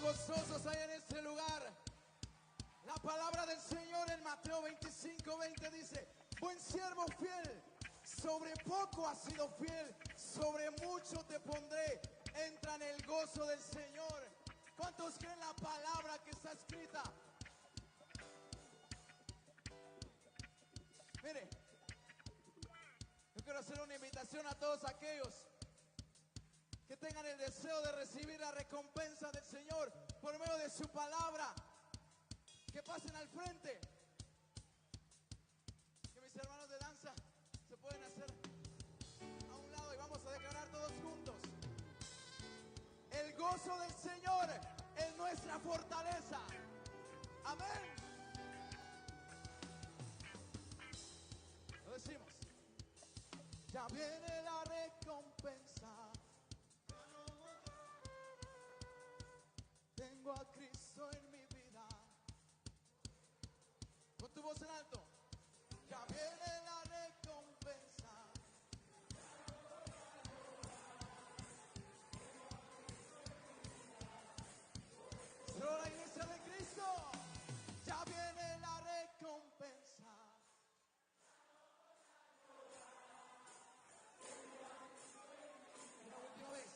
¿Cuántos gozosos hay en este lugar? La palabra del Señor en Mateo 25:20 dice: buen siervo fiel, sobre poco has sido fiel, sobre mucho te pondré, entra en el gozo del Señor. ¿Cuántos creen la palabra que está escrita? Mire, yo quiero hacer una invitación a todos aquellos que tengan el deseo de recibir la recompensa del Señor por medio de su palabra, que pasen al frente, que mis hermanos de danza se pueden hacer a un lado y vamos a declarar todos juntos: el gozo del Señor es nuestra fortaleza. Amén. Lo decimos: ya viene la recompensa, tengo a Cristo en mi vida. Con tu voz en alto: ya viene la recompensa. Solo la iglesia de Cristo. Ya viene la recompensa. Una última vez.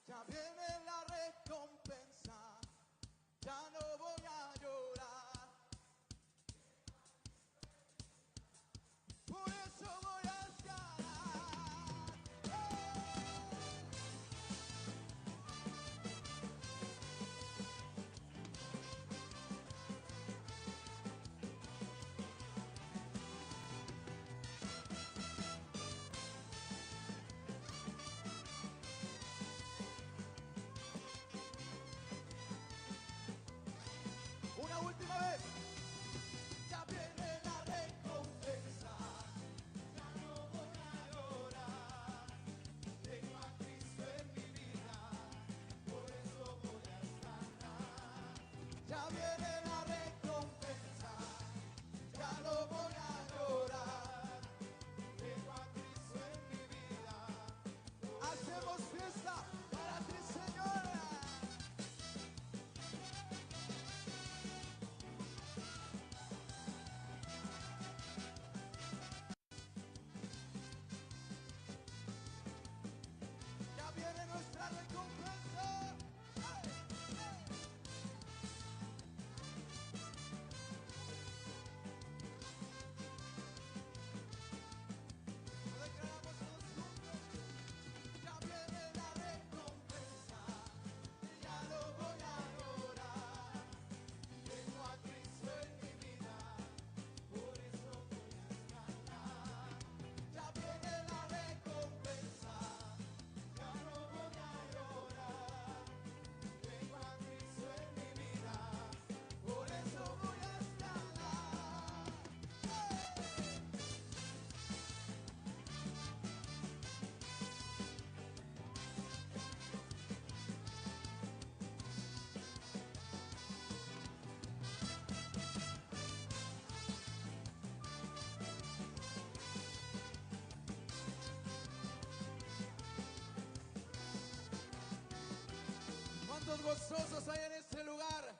Ya viene la recompensa. Ya no voy a llorar. Por eso voy a escalar. Una última vez. Ya viene la recompensa. Ya no voy a llorar. Tengo a Cristo en mi vida. Por eso voy a escalar. Ya viene la recompensa. Ya no voy a llorar. Tengo a Cristo en mi vida. Hacemos fiesta para ti, Señor. Ya viene nuestra recompensa. ¡Ay! Lo declaramos todos juntos. Ya viene la recompensa. Ya no voy a llorar. Tengo a Cristo en mi vida. Por eso voy a escalar. Ya viene la recompensa. Ya no voy a llorar. Tengo a Cristo en mi vida. Por eso voy a escalar. ¿Cuántos gozosos hay en este lugar?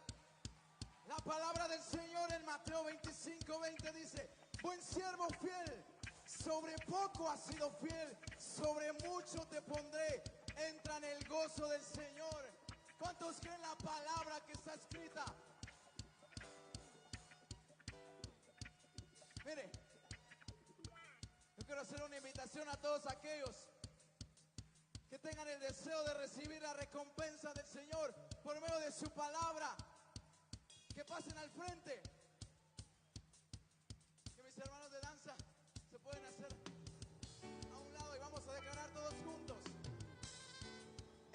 La palabra del Señor en Mateo 25:20 dice: buen siervo fiel, sobre poco has sido fiel, sobre mucho te pondré, entra en el gozo del Señor. ¿Cuántos creen la palabra que está escrita? Mire, yo quiero hacer una invitación a todos aquellos que tengan el deseo de recibir la recompensa del Señor por medio de su palabra, que pasen al frente, que mis hermanos de danza se pueden hacer a un lado y vamos a declarar todos juntos: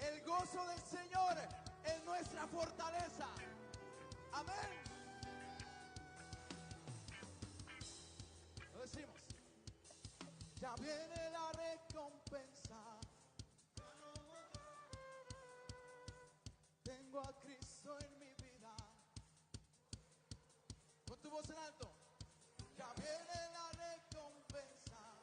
el gozo del Señor es nuestra fortaleza. Amén. Lo decimos: ya viene la recompensa. Tengo a Cristo en mi vida. Con tu voz en alto: ya viene la recompensa.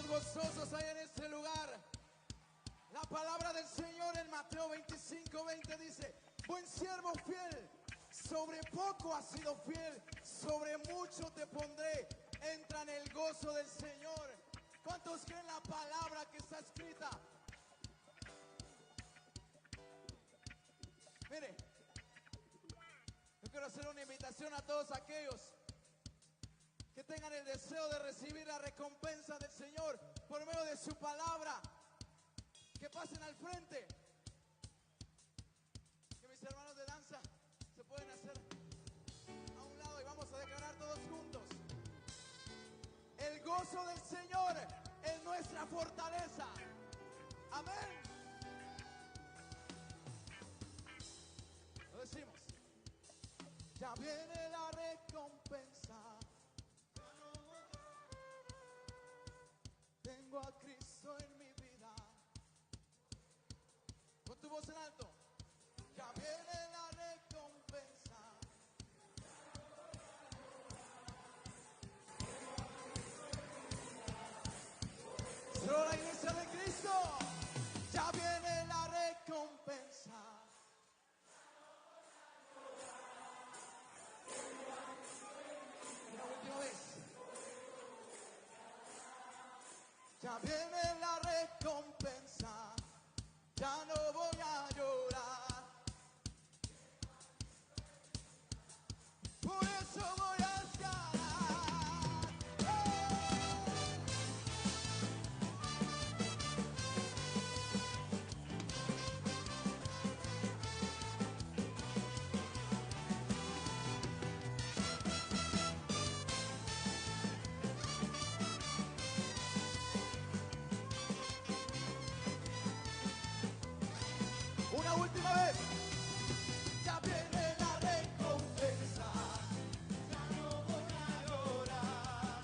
¿Cuántos gozosos hay en este lugar? La palabra del Señor en Mateo 25:20 dice: buen siervo fiel, sobre poco has sido fiel, sobre mucho te pondré, entra en el gozo del Señor. ¿Cuántos creen la palabra que está escrita? Mire, yo quiero hacer una invitación a todos aquellos que tengan el deseo de recibir la recompensa del Señor por medio de su palabra, que pasen al frente. Que mis hermanos de danza se pueden hacer a un lado y vamos a declarar todos juntos: el gozo del Señor es nuestra fortaleza. Amén. Lo decimos: ya viene la recompensa. Tengo a Cristo en mi vida. Con tu voz en alto: ya viene la recompensa. Solo la iglesia de Cristo. Ya viene la recompensa. Una última vez. Ya viene la recompensa. Ya no voy a llorar. Por eso voy a escalar. Una última vez. Ya viene la recompensa. Ya no voy a llorar.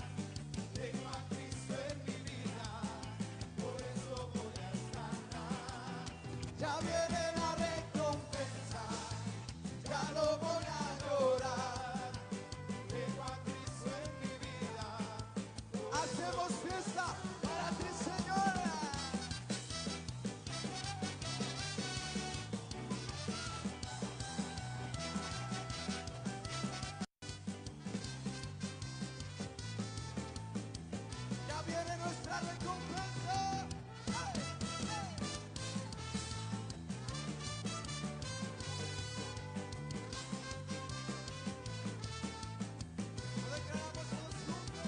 Tengo a Cristo en mi vida. Por eso voy a escalar. Ya viene la recompensa. Ya no voy a llorar. Tengo a Cristo en mi vida. Hacemos fiesta para ti, Señor. Ya viene nuestra recompensa. ¡Ay! Lo declaramos todos juntos.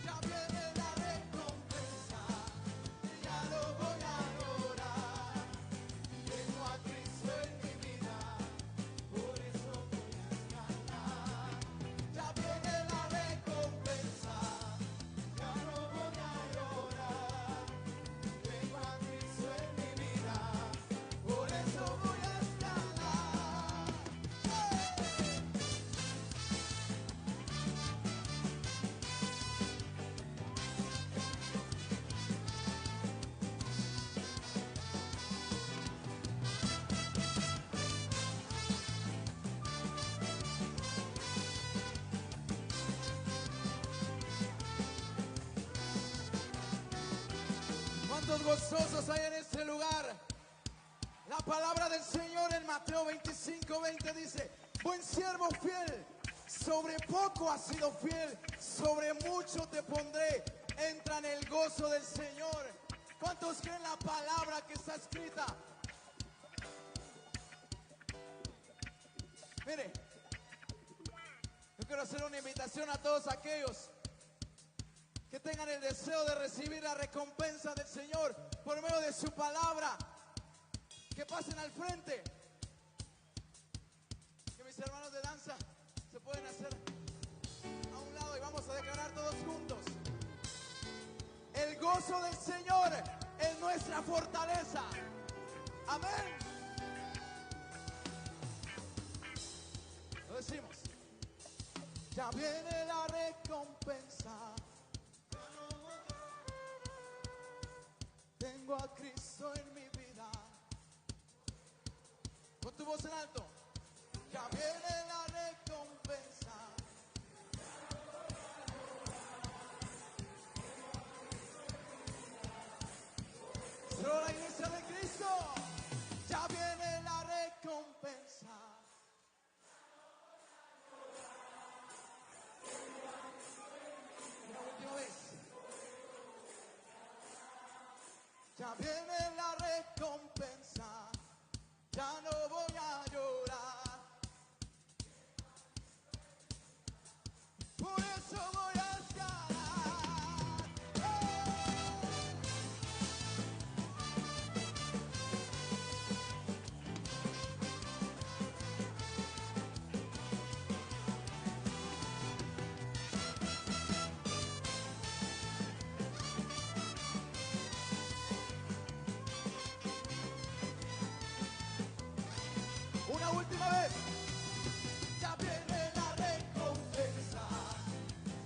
Ya viene la recompensa. Ya no voy a llorar. Tengo a Cristo en mi vida. Por eso voy a escalar. Ya viene la recompensa. Ya no voy a llorar. Tengo a Cristo en mi vida. Por eso voy a escalar. ¿Cuántos gozosos hay en este lugar? La palabra del Señor en Mateo 25:20 dice: buen siervo fiel, sobre poco has sido fiel, sobre mucho te pondré, entra en el gozo del Señor. ¿Cuántos creen la palabra que está escrita? Mire, yo quiero hacer una invitación a todos aquellos que tengan el deseo de recibir la recompensa del Señor por medio de su palabra, que pasen al frente. Que mis hermanos de danza se pueden hacer a un lado y vamos a declarar todos juntos: el gozo del Señor es nuestra fortaleza. Amén. Lo decimos: ya viene la recompensa. Tengo a Cristo en mi vida. Con tu voz en alto: ya viene la recompensa. ya viene la recompensa, ya no voy a llorar. Por eso voy a escalar. Una última vez. Ya viene la recompensa,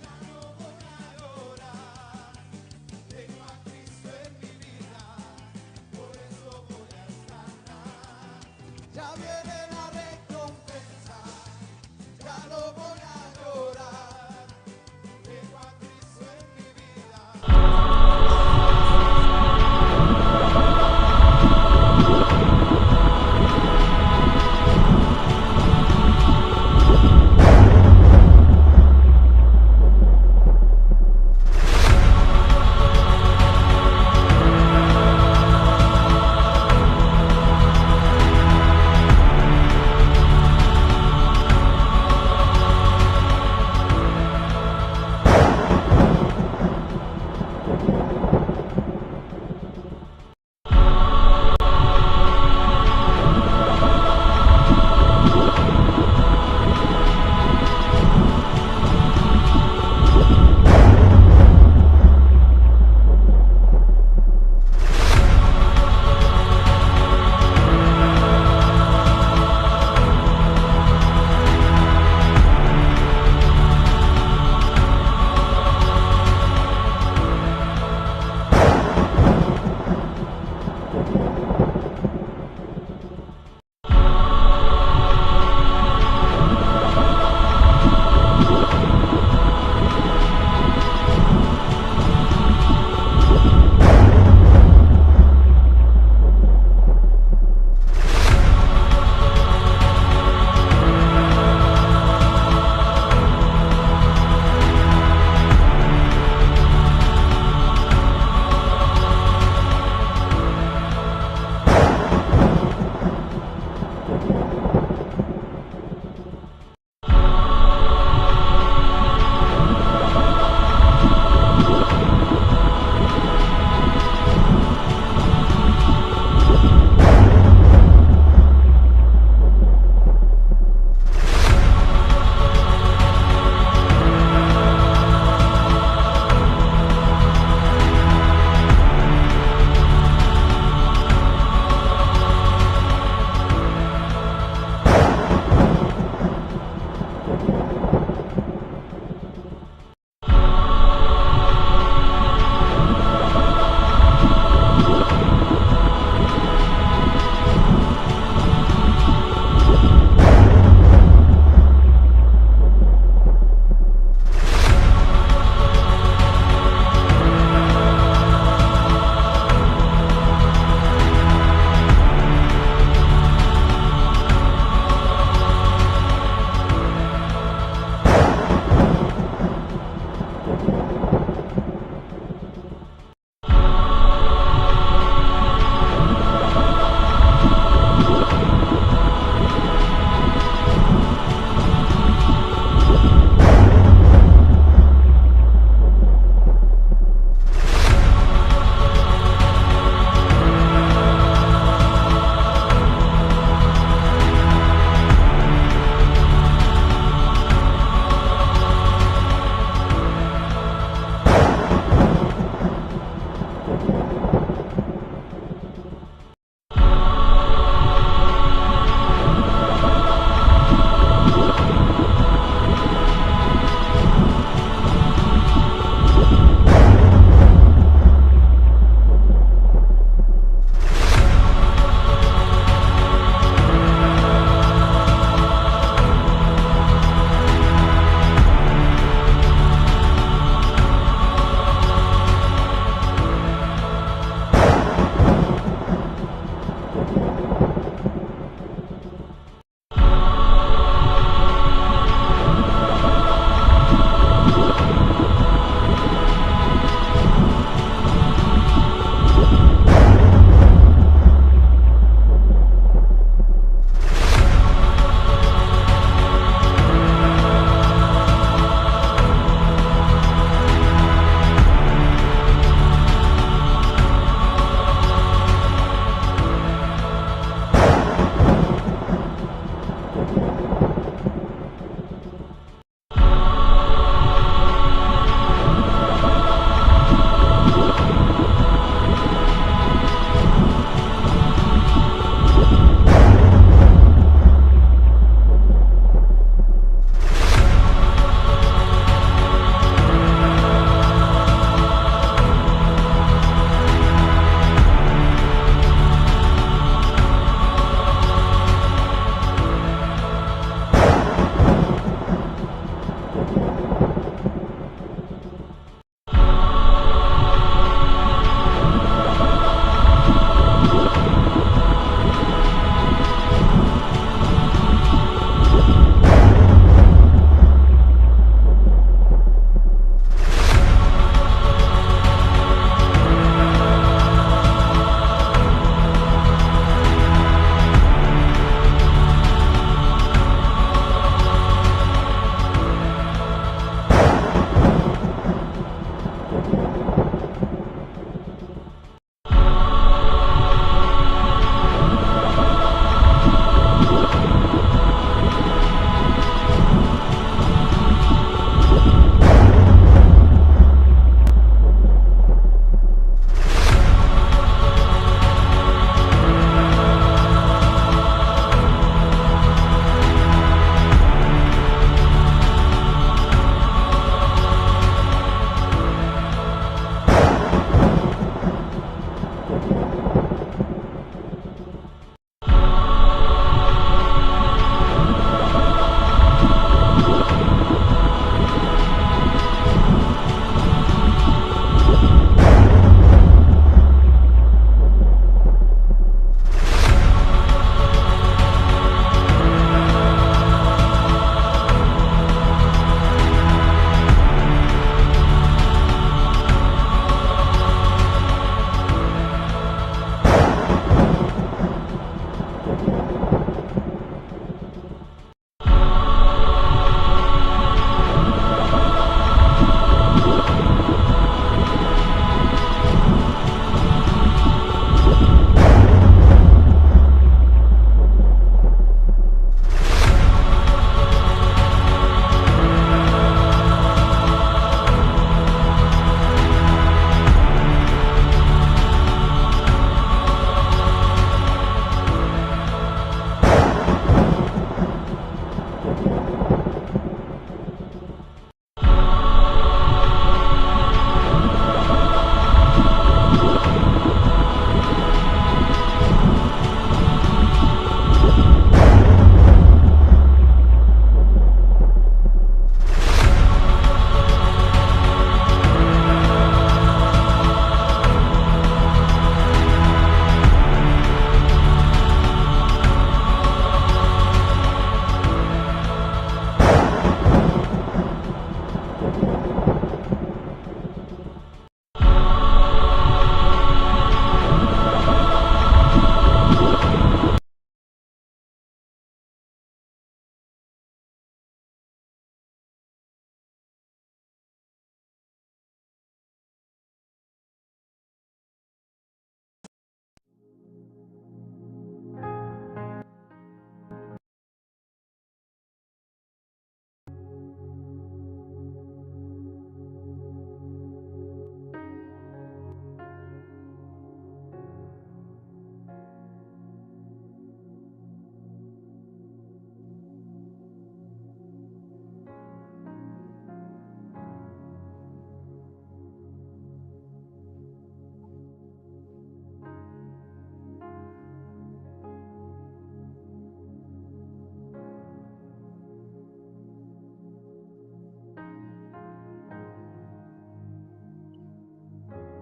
ya no voy a llorar. Tengo a Cristo en mi vida, por eso voy a estar. Ya viene la recompensa, ya no voy a llorar. Tengo a Cristo en mi vida.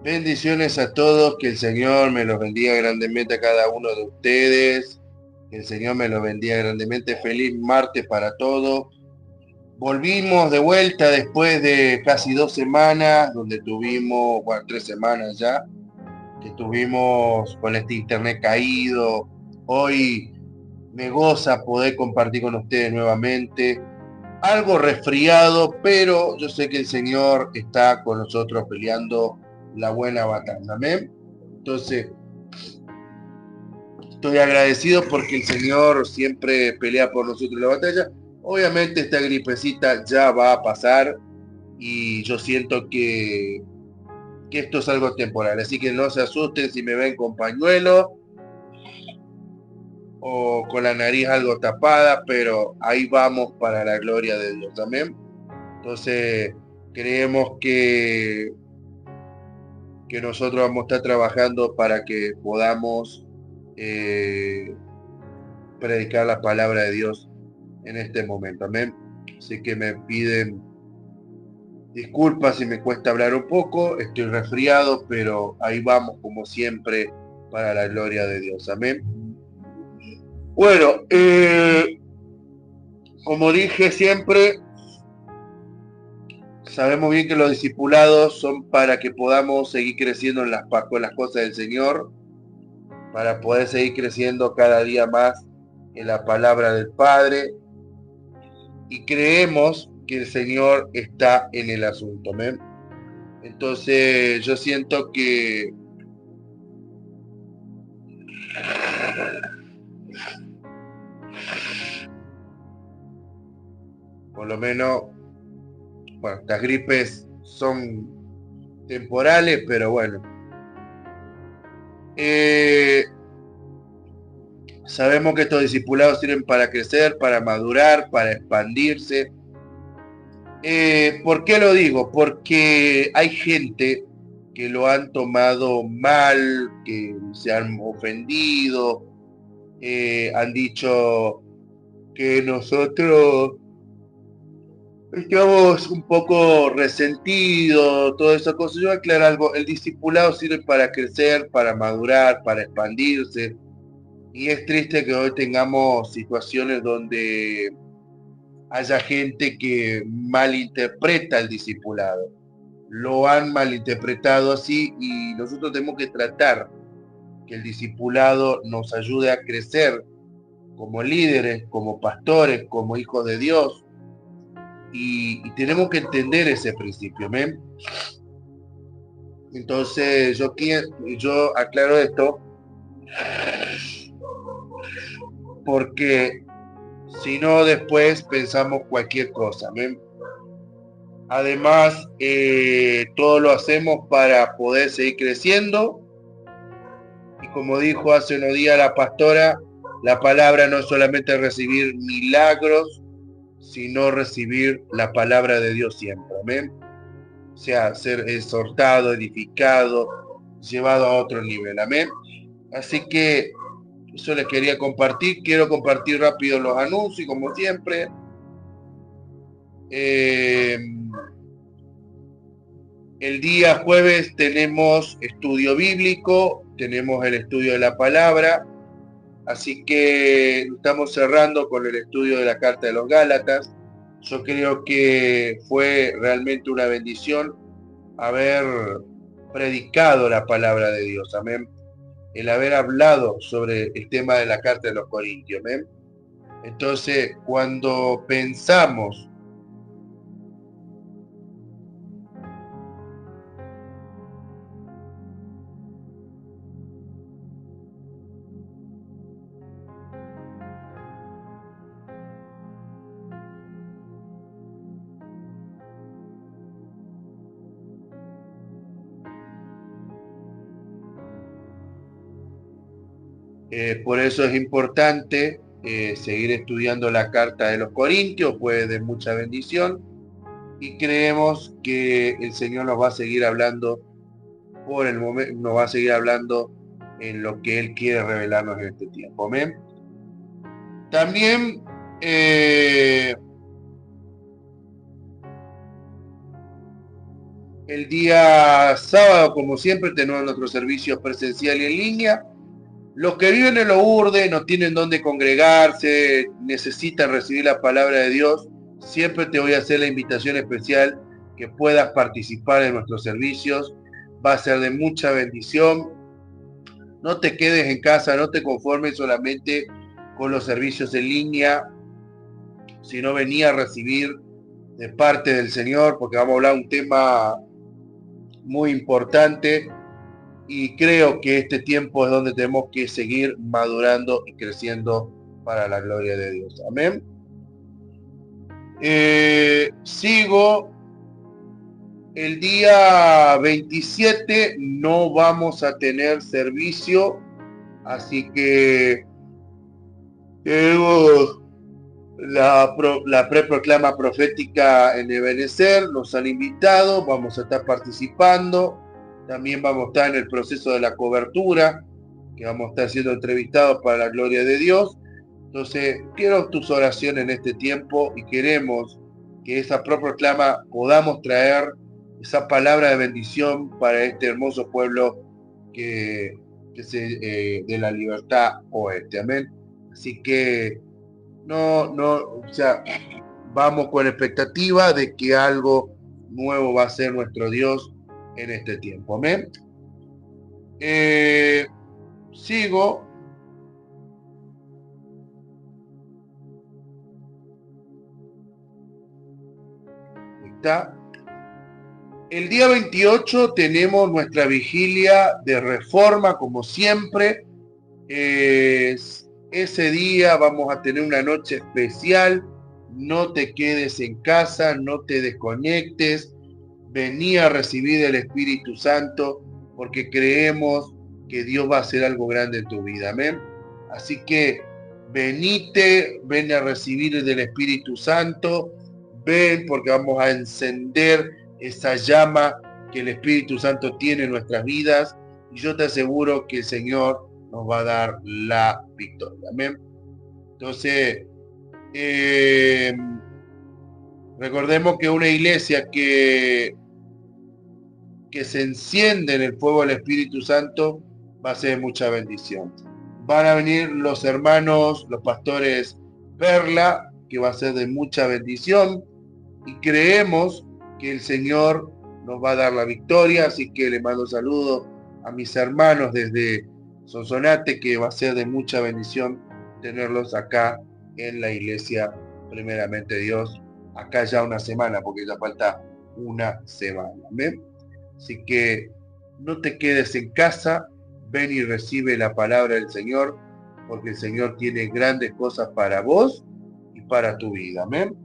Bendiciones a todos, que el Señor me los bendiga grandemente a cada uno de ustedes, que el Señor me los bendiga grandemente. Feliz martes para todos. Volvimos de vuelta después de casi 2 semanas, donde tuvimos, bueno, 3 semanas ya, que tuvimos con este internet caído. Hoy me goza poder compartir con ustedes nuevamente. Algo resfriado, pero yo sé que el Señor está con nosotros peleando la buena batalla. Amén. Entonces, estoy agradecido porque el Señor siempre pelea por nosotros la batalla. Obviamente esta gripecita ya va a pasar y yo siento que esto es algo temporal. Así que no se asusten si me ven con pañuelo o con la nariz algo tapada, pero ahí vamos para la gloria de Dios. Amén. Entonces, creemos que nosotros vamos a estar trabajando para que podamos eh, predicar la palabra de Dios en este momento. Amén. Así que me piden disculpas si me cuesta hablar un poco, estoy resfriado, pero ahí vamos como siempre para la gloria de Dios. Amén. Bueno, como dije siempre, sabemos bien que los discipulados son para que podamos seguir creciendo con las cosas del Señor, para poder seguir creciendo cada día más en la palabra del Padre, y creemos que el Señor está en el asunto. ¿Amén? Entonces yo siento que por lo menos, bueno, estas gripes son temporales, pero bueno. Eh, Sabemos que estos discipulados sirven para crecer, para madurar, para expandirse. ¿Por qué lo digo? Porque hay gente que lo han tomado mal, que se han ofendido, han dicho que nosotros estamos un poco resentidos, toda esa cosa. Yo voy a aclarar algo, el discipulado sirve para crecer, para madurar, para expandirse. Y es triste que hoy tengamos situaciones donde haya gente que malinterpreta el discipulado. Lo han malinterpretado así y nosotros tenemos que tratar que el discipulado nos ayude a crecer como líderes, como pastores, como hijos de Dios. Y tenemos que entender ese principio. ¿Ven? Entonces yo aclaro esto porque si no después pensamos cualquier cosa. ¿Ven? Además, todo lo hacemos para poder seguir creciendo. Y como dijo hace unos días la pastora, la palabra no es solamente recibir milagros, sino recibir la palabra de Dios siempre. Amén. O sea, ser exhortado, edificado, llevado a otro nivel. Amén. Así que eso les quería compartir. Quiero compartir rápido los anuncios, como siempre. Eh, El día jueves tenemos estudio bíblico, tenemos el estudio de la palabra, así que estamos cerrando con el estudio de la Carta de los Gálatas. Yo creo que fue realmente una bendición haber predicado la palabra de Dios, amén. El haber hablado sobre el tema de la Carta de los Corintios, amén. Entonces, cuando pensamos por eso es importante seguir estudiando la Carta de los Corintios, pues de mucha bendición, y creemos que el Señor nos va a seguir hablando por el momento, nos va a seguir hablando en lo que Él quiere revelarnos en este tiempo. Amén. También El día sábado, como siempre, tenemos nuestro servicio presencial y en línea. Los que viven en los urdes, no tienen dónde congregarse, necesitan recibir la palabra de Dios, siempre te voy a hacer la invitación especial que puedas participar en nuestros servicios. Va a ser de mucha bendición. No te quedes en casa, no te conformes solamente con los servicios en línea, sino venía a recibir de parte del Señor, porque vamos a hablar un tema muy importante y creo que este tiempo es donde tenemos que seguir madurando y creciendo para la gloria de Dios. Amén. Sigo. El día 27 no vamos a tener servicio, así que tenemos la preproclama profética en Ebenecer, nos han invitado, vamos a estar participando, también vamos a estar en el proceso de la cobertura, que vamos a estar siendo entrevistados para la gloria de Dios. Entonces, quiero tus oraciones en este tiempo y queremos que esa preproclama podamos traer esa palabra de bendición para este hermoso pueblo que se, de la libertad oeste. Amén. Así que o sea, vamos con expectativa de que algo nuevo va a ser nuestro Dios en este tiempo. Amén. Sigo. Está. El día 28 tenemos nuestra vigilia de reforma, como siempre. Ese día vamos a tener una noche especial. No te quedes en casa, no te desconectes. Vení a recibir el Espíritu Santo porque creemos que Dios va a hacer algo grande en tu vida. Amén. Así que ven a recibir del Espíritu Santo. Ven porque vamos a encender esa llama que el Espíritu Santo tiene en nuestras vidas. Y yo te aseguro que el Señor nos va a dar la victoria. Amén. Entonces, recordemos que una iglesia que se enciende en el fuego del Espíritu Santo va a ser mucha bendición. Van a venir los hermanos, los pastores Perla, que va a ser de mucha bendición. Y creemos que el Señor nos va a dar la victoria. Así que le mando saludos a mis hermanos desde Sonsonate, que va a ser de mucha bendición tenerlos acá en la iglesia, primeramente Dios, acá ya una semana, porque ya falta una semana. ¿Amén? Así que no te quedes en casa, ven y recibe la palabra del Señor, porque el Señor tiene grandes cosas para vos y para tu vida. Amén.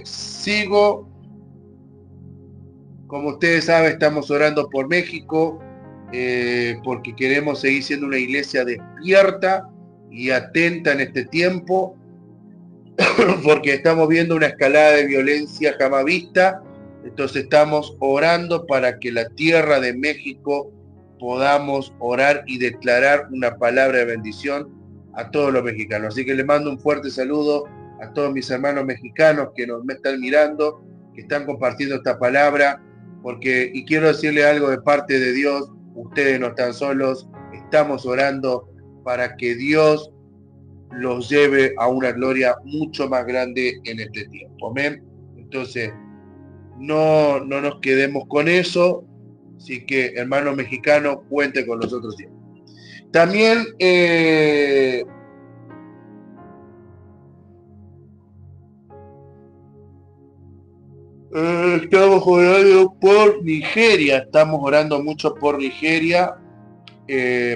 Sigo. Como ustedes saben, estamos orando por México, porque queremos seguir siendo una iglesia despierta y atenta en este tiempo, porque estamos viendo una escalada de violencia jamás vista. Entonces estamos orando para que la tierra de México podamos orar y declarar una palabra de bendición a todos los mexicanos. Así que les mando un fuerte saludo a todos mis hermanos mexicanos que me están mirando, que están compartiendo esta palabra, y quiero decirle algo de parte de Dios, ustedes no están solos, estamos orando para que Dios los lleve a una gloria mucho más grande en este tiempo. Amén. Entonces, no nos quedemos con eso. Así que, hermano mexicano, cuente con nosotros siempre. También estamos orando por Nigeria. Estamos orando mucho por Nigeria,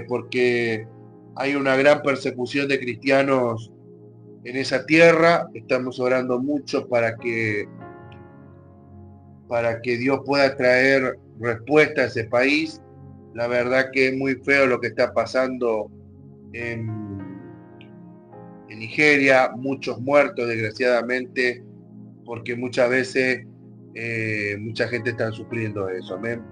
porque hay una gran persecución de cristianos en esa tierra. Estamos orando mucho para que Dios pueda traer respuesta a ese país. La verdad que es muy feo lo que está pasando en Nigeria, muchos muertos desgraciadamente, porque muchas veces mucha gente está sufriendo eso. Amén.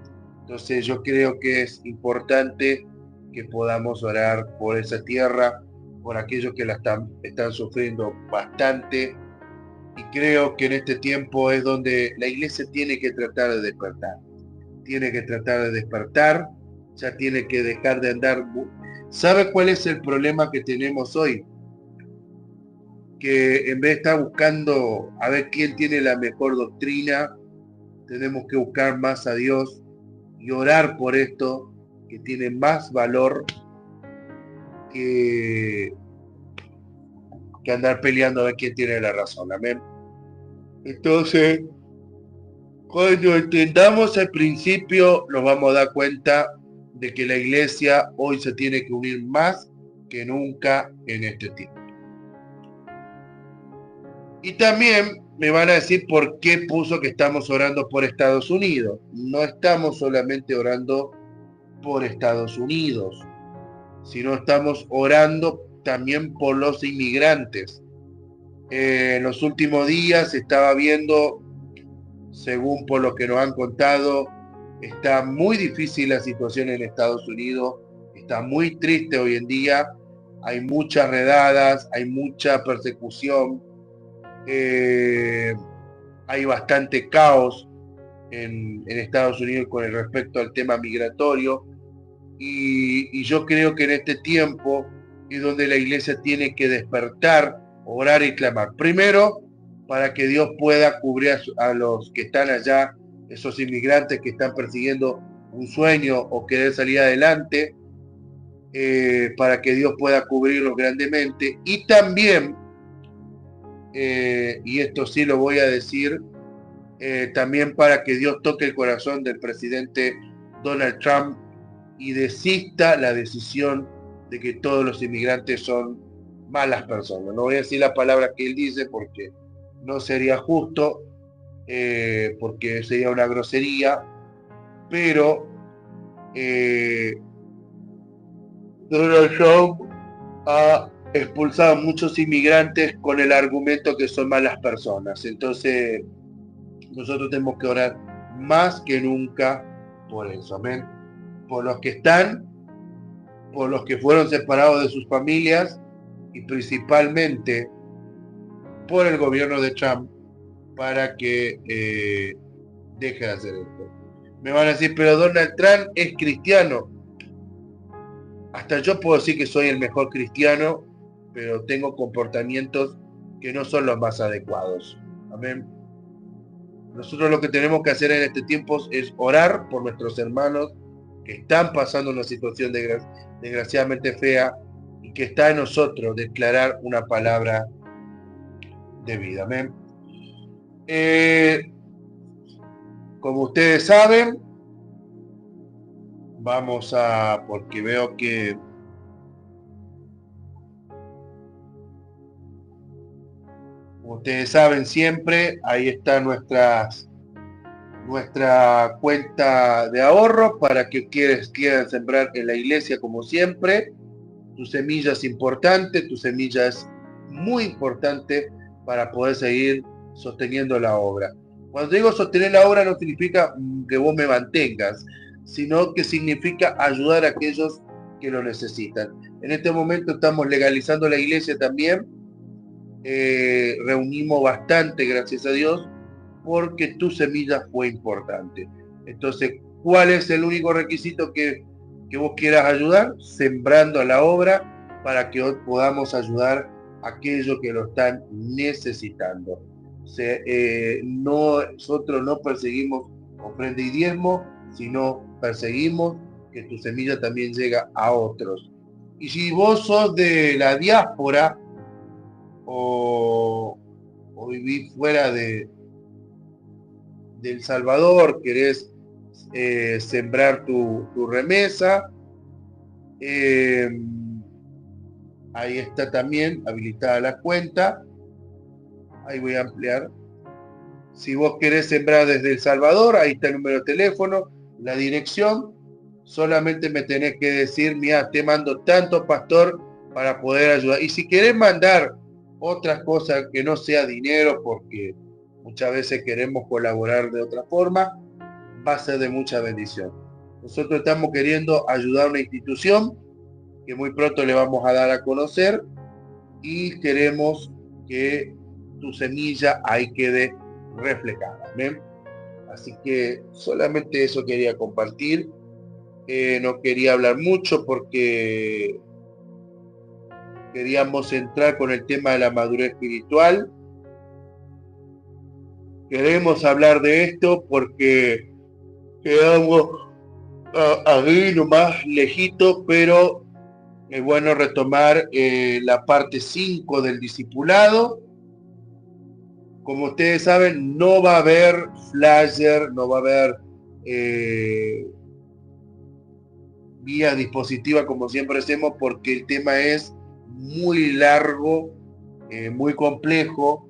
Entonces yo creo que es importante que podamos orar por esa tierra, por aquellos que la están sufriendo bastante, y creo que en este tiempo es donde la iglesia tiene que tratar de despertar. Tiene que tratar de despertar, ya tiene que dejar de andar. ¿Sabe cuál es el problema que tenemos hoy? Que en vez de estar buscando a ver quién tiene la mejor doctrina, tenemos que buscar más a Dios y orar por esto, que tiene más valor que, que andar peleando a ver quién tiene la razón. Amén. Entonces, cuando entendamos el principio, nos vamos a dar cuenta de que la iglesia hoy se tiene que unir más que nunca en este tiempo. Y también me van a decir por qué puso que estamos orando por Estados Unidos. No estamos solamente orando por Estados Unidos, sino estamos orando también por los inmigrantes. En los últimos días estaba viendo, según por lo que nos han contado, está muy difícil la situación en Estados Unidos, está muy triste hoy en día, hay muchas redadas, hay mucha persecución, hay bastante caos en Estados Unidos con el respecto al tema migratorio, y yo creo que en este tiempo es donde la iglesia tiene que despertar, orar y clamar. Primero, para que Dios pueda cubrir a los que están allá, esos inmigrantes que están persiguiendo un sueño o querer salir adelante, para que Dios pueda cubrirlos grandemente. Y también, y esto sí lo voy a decir, también para que Dios toque el corazón del presidente Donald Trump y desista la decisión de que todos los inmigrantes son malas personas. No voy a decir la palabra que él dice porque no sería justo, porque sería una grosería, pero Donald Trump ha expulsado a muchos inmigrantes con el argumento que son malas personas. Entonces, nosotros tenemos que orar más que nunca por eso. Amén. Por los que están, por los que fueron separados de sus familias y principalmente por el gobierno de Trump para que deje de hacer esto. Me van a decir, pero Donald Trump es cristiano. Hasta yo puedo decir que soy el mejor cristiano, pero tengo comportamientos que no son los más adecuados. Amén. Nosotros lo que tenemos que hacer en este tiempo es orar por nuestros hermanos que están pasando una situación desgraciadamente fea y que está en nosotros declarar una palabra de vida. Amén. Como ustedes saben, vamos a, porque veo que como ustedes saben siempre, ahí está nuestra cuenta de ahorro para que quieran sembrar en la iglesia como siempre. Tu semilla es importante, tu semilla es muy importante para poder seguir sosteniendo la obra. Cuando digo sostener la obra no significa que vos me mantengas, sino que significa ayudar a aquellos que lo necesitan. En este momento estamos legalizando la iglesia también. Reunimos bastante, gracias a Dios, porque tu semilla fue importante. Entonces, ¿cuál es el único requisito que vos quieras ayudar? Sembrando a la obra para que hoy podamos ayudar a aquellos que lo están necesitando. Nosotros no perseguimos ofrenda y diezmo, sino perseguimos que tu semilla también llega a otros. Y si vos sos de la diáspora o vivís fuera de El Salvador, querés sembrar tu remesa, ahí está también habilitada la cuenta. Ahí voy a ampliar. Si vos querés sembrar desde El Salvador, ahí está el número de teléfono, la dirección. Solamente me tenés que decir, mira, te mando tanto, pastor, para poder ayudar. Y si querés mandar otras cosas que no sea dinero, porque muchas veces queremos colaborar de otra forma, va a ser de mucha bendición. Nosotros estamos queriendo ayudar a una institución que muy pronto le vamos a dar a conocer y queremos que tu semilla ahí quede reflejada. ¿Amén? Así que solamente eso quería compartir. No quería hablar mucho porque queríamos entrar con el tema de la madurez espiritual. Queremos hablar de esto porque quedamos ahí nomás lejito, pero es bueno retomar la parte 5 del discipulado. Como ustedes saben, no va a haber flyer, no va a haber vía dispositiva como siempre hacemos, porque el tema es muy largo, muy complejo,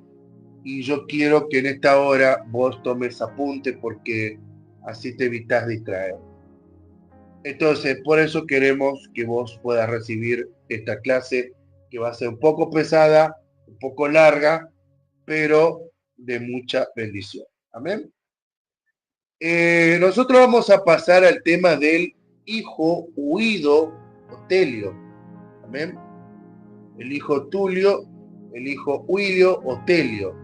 y yo quiero que en esta hora vos tomes apunte porque así te evitas distraer. Entonces, por eso queremos que vos puedas recibir esta clase que va a ser un poco pesada, un poco larga, pero de mucha bendición. Amén. Nosotros vamos a pasar al tema del hijo huido Otelio. Amén. El hijo Tulio, el hijo Huilio Otelio.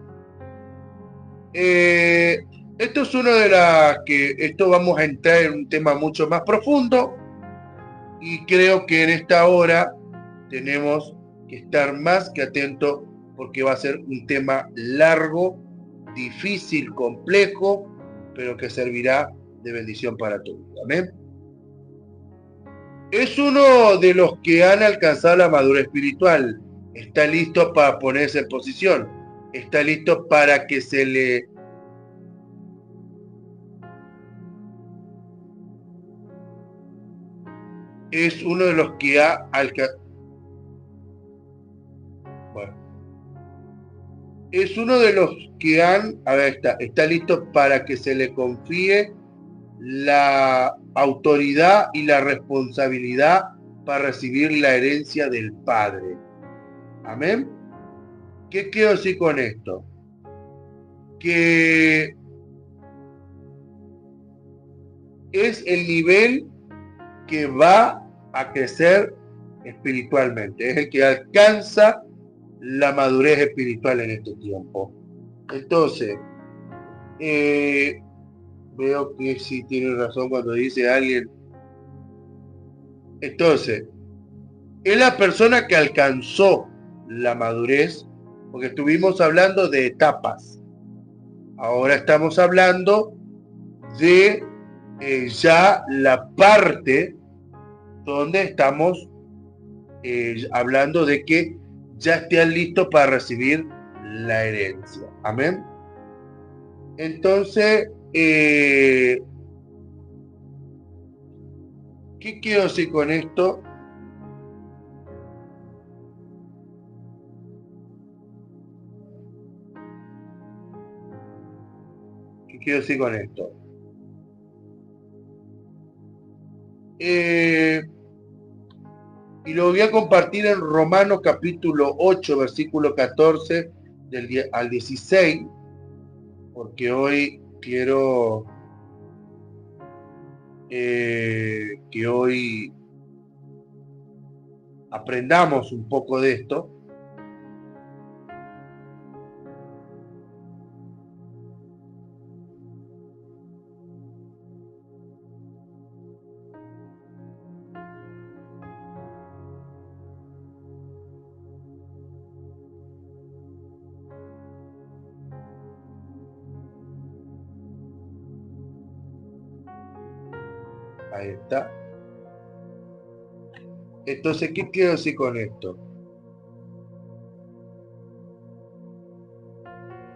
Esto es uno de las que esto vamos a entrar en un tema mucho más profundo y creo que en esta hora tenemos que estar más que atentos porque va a ser un tema largo, difícil, complejo, pero que servirá de bendición para todos. Amén. Es uno de los que han alcanzado la madurez espiritual. Está listo para ponerse en posición. Está listo para que se le es uno de los que ha alcanzado. Bueno, es uno de los que han, a ver, está listo para que se le confíe la autoridad y la responsabilidad para recibir la herencia del Padre. Amén. ¿Qué quiero decir con esto? Que es el nivel que va a crecer espiritualmente. Es el que alcanza la madurez espiritual en este tiempo. Entonces, veo que sí tiene razón cuando dice alguien. Entonces, es la persona que alcanzó la madurez, porque estuvimos hablando de etapas. Ahora estamos hablando de ya la parte donde estamos hablando de que ya estén listos para recibir la herencia. Amén. Entonces, ¿qué quiero decir con esto? ¿Qué quiero decir con esto? Y lo voy a compartir en Romanos capítulo 8, versículo 14 al 16, porque hoy quiero que hoy aprendamos un poco de esto. Ahí está. Entonces, ¿qué quiero decir con esto?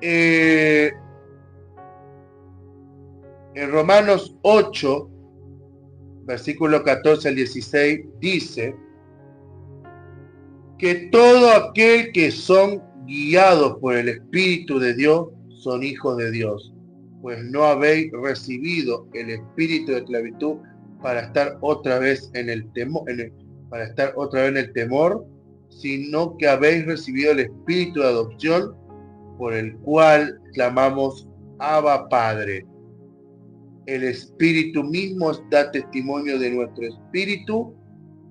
En Romanos 8, versículo 14 al 16, dice que todo aquel que son guiados por el Espíritu de Dios son hijos de Dios, pues no habéis recibido el espíritu de esclavitud para estar otra vez en el temor, para estar otra vez en el temor, sino que habéis recibido el espíritu de adopción por el cual clamamos Abba Padre. El Espíritu mismo da testimonio de nuestro espíritu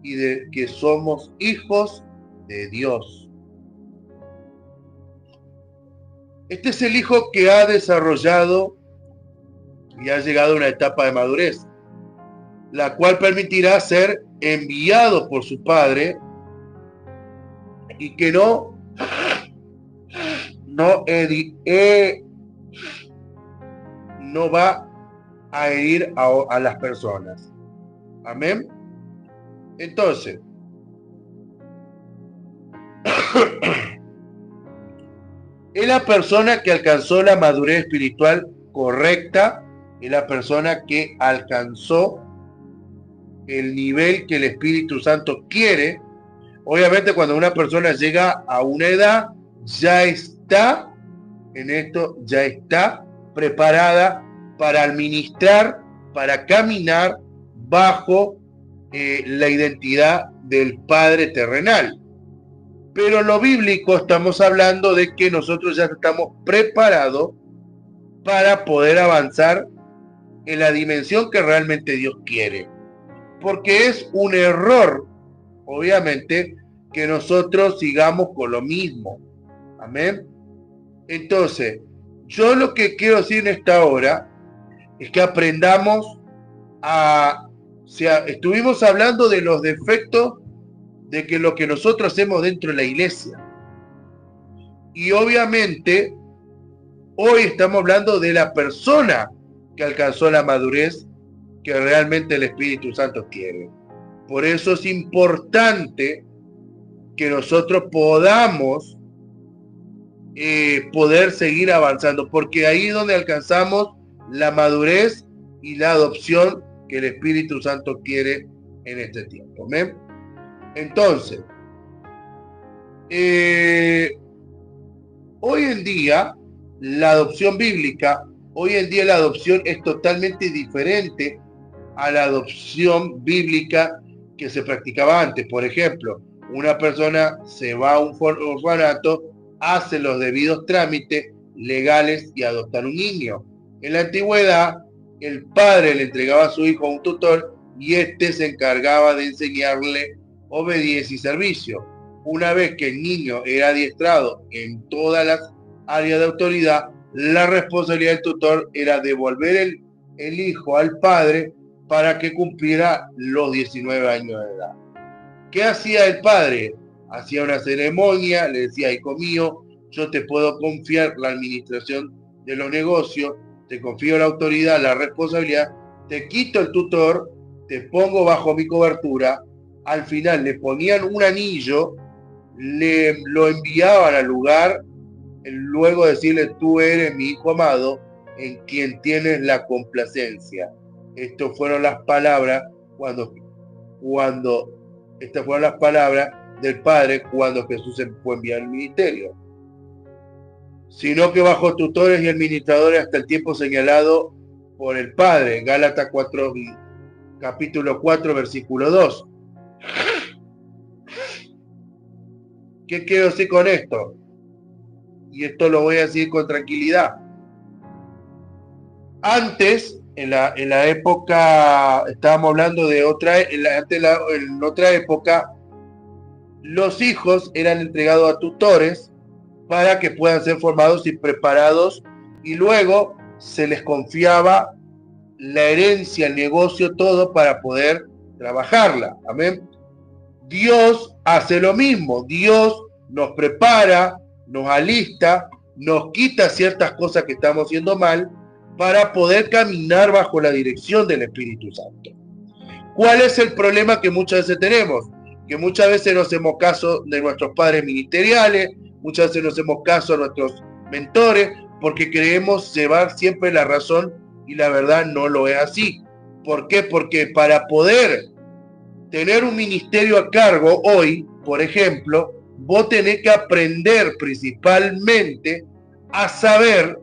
y de que somos hijos de Dios. Este es el hijo que ha desarrollado y ha llegado a una etapa de madurez, la cual permitirá ser enviado por su padre y que no va a herir a las personas. Amén. Entonces, es la persona que alcanzó la madurez espiritual correcta, es la persona que alcanzó el nivel que el Espíritu Santo quiere. Obviamente cuando una persona llega a una edad, ya está en esto, ya está preparada para administrar, para caminar bajo la identidad del Padre terrenal. Pero en lo bíblico estamos hablando de que nosotros ya estamos preparados para poder avanzar en la dimensión que realmente Dios quiere. Porque es un error, obviamente, que nosotros sigamos con lo mismo. Amén. Entonces, yo lo que quiero decir en esta hora es que aprendamos o sea, estuvimos hablando de los defectos de que lo que nosotros hacemos dentro de la iglesia. Y obviamente, hoy estamos hablando de la persona que alcanzó la madurez que realmente el Espíritu Santo quiere. Por eso es importante que nosotros podamos poder seguir avanzando, porque ahí es donde alcanzamos la madurez y la adopción que el Espíritu Santo quiere en este tiempo. ¿Amén? Entonces, hoy en día, la adopción bíblica, hoy en día la adopción es totalmente diferente a la adopción bíblica que se practicaba antes. Por ejemplo, una persona se va a un orfanato, hace los debidos trámites legales y adoptar un niño. En la antigüedad, el padre le entregaba a su hijo a un tutor y éste se encargaba de enseñarle obediencia y servicio. Una vez que el niño era adiestrado en todas las áreas de autoridad, la responsabilidad del tutor era devolver el hijo al padre para que cumpliera los 19 años de edad. ¿Qué hacía el padre? Hacía una ceremonia, le decía, hijo mío, yo te puedo confiar la administración de los negocios, te confío la autoridad, la responsabilidad, te quito el tutor, te pongo bajo mi cobertura. Al final le ponían un anillo, lo enviaban al lugar, luego decirle, tú eres mi hijo amado, en quien tienes la complacencia. Estas fueron las palabras estas fueron las palabras del Padre cuando Jesús se fue enviado al ministerio. Sino que bajo tutores y administradores hasta el tiempo señalado por el Padre. Gálatas 4, capítulo 4, versículo 2. ¿Qué quiero decir con esto? Y esto lo voy a decir con tranquilidad. Antes, en la época, estábamos hablando de en otra época, los hijos eran entregados a tutores para que puedan ser formados y preparados, y luego se les confiaba la herencia, el negocio, todo para poder trabajarla. Amén. Dios hace lo mismo. Dios nos prepara, nos alista, nos quita ciertas cosas que estamos haciendo mal para poder caminar bajo la dirección del Espíritu Santo. ¿Cuál es el problema que muchas veces tenemos? Que muchas veces no hacemos caso de nuestros padres ministeriales, muchas veces no hacemos caso a nuestros mentores, porque creemos llevar siempre la razón y la verdad no lo es así. ¿Por qué? Porque para poder tener un ministerio a cargo hoy, por ejemplo, vos tenés que aprender principalmente a saber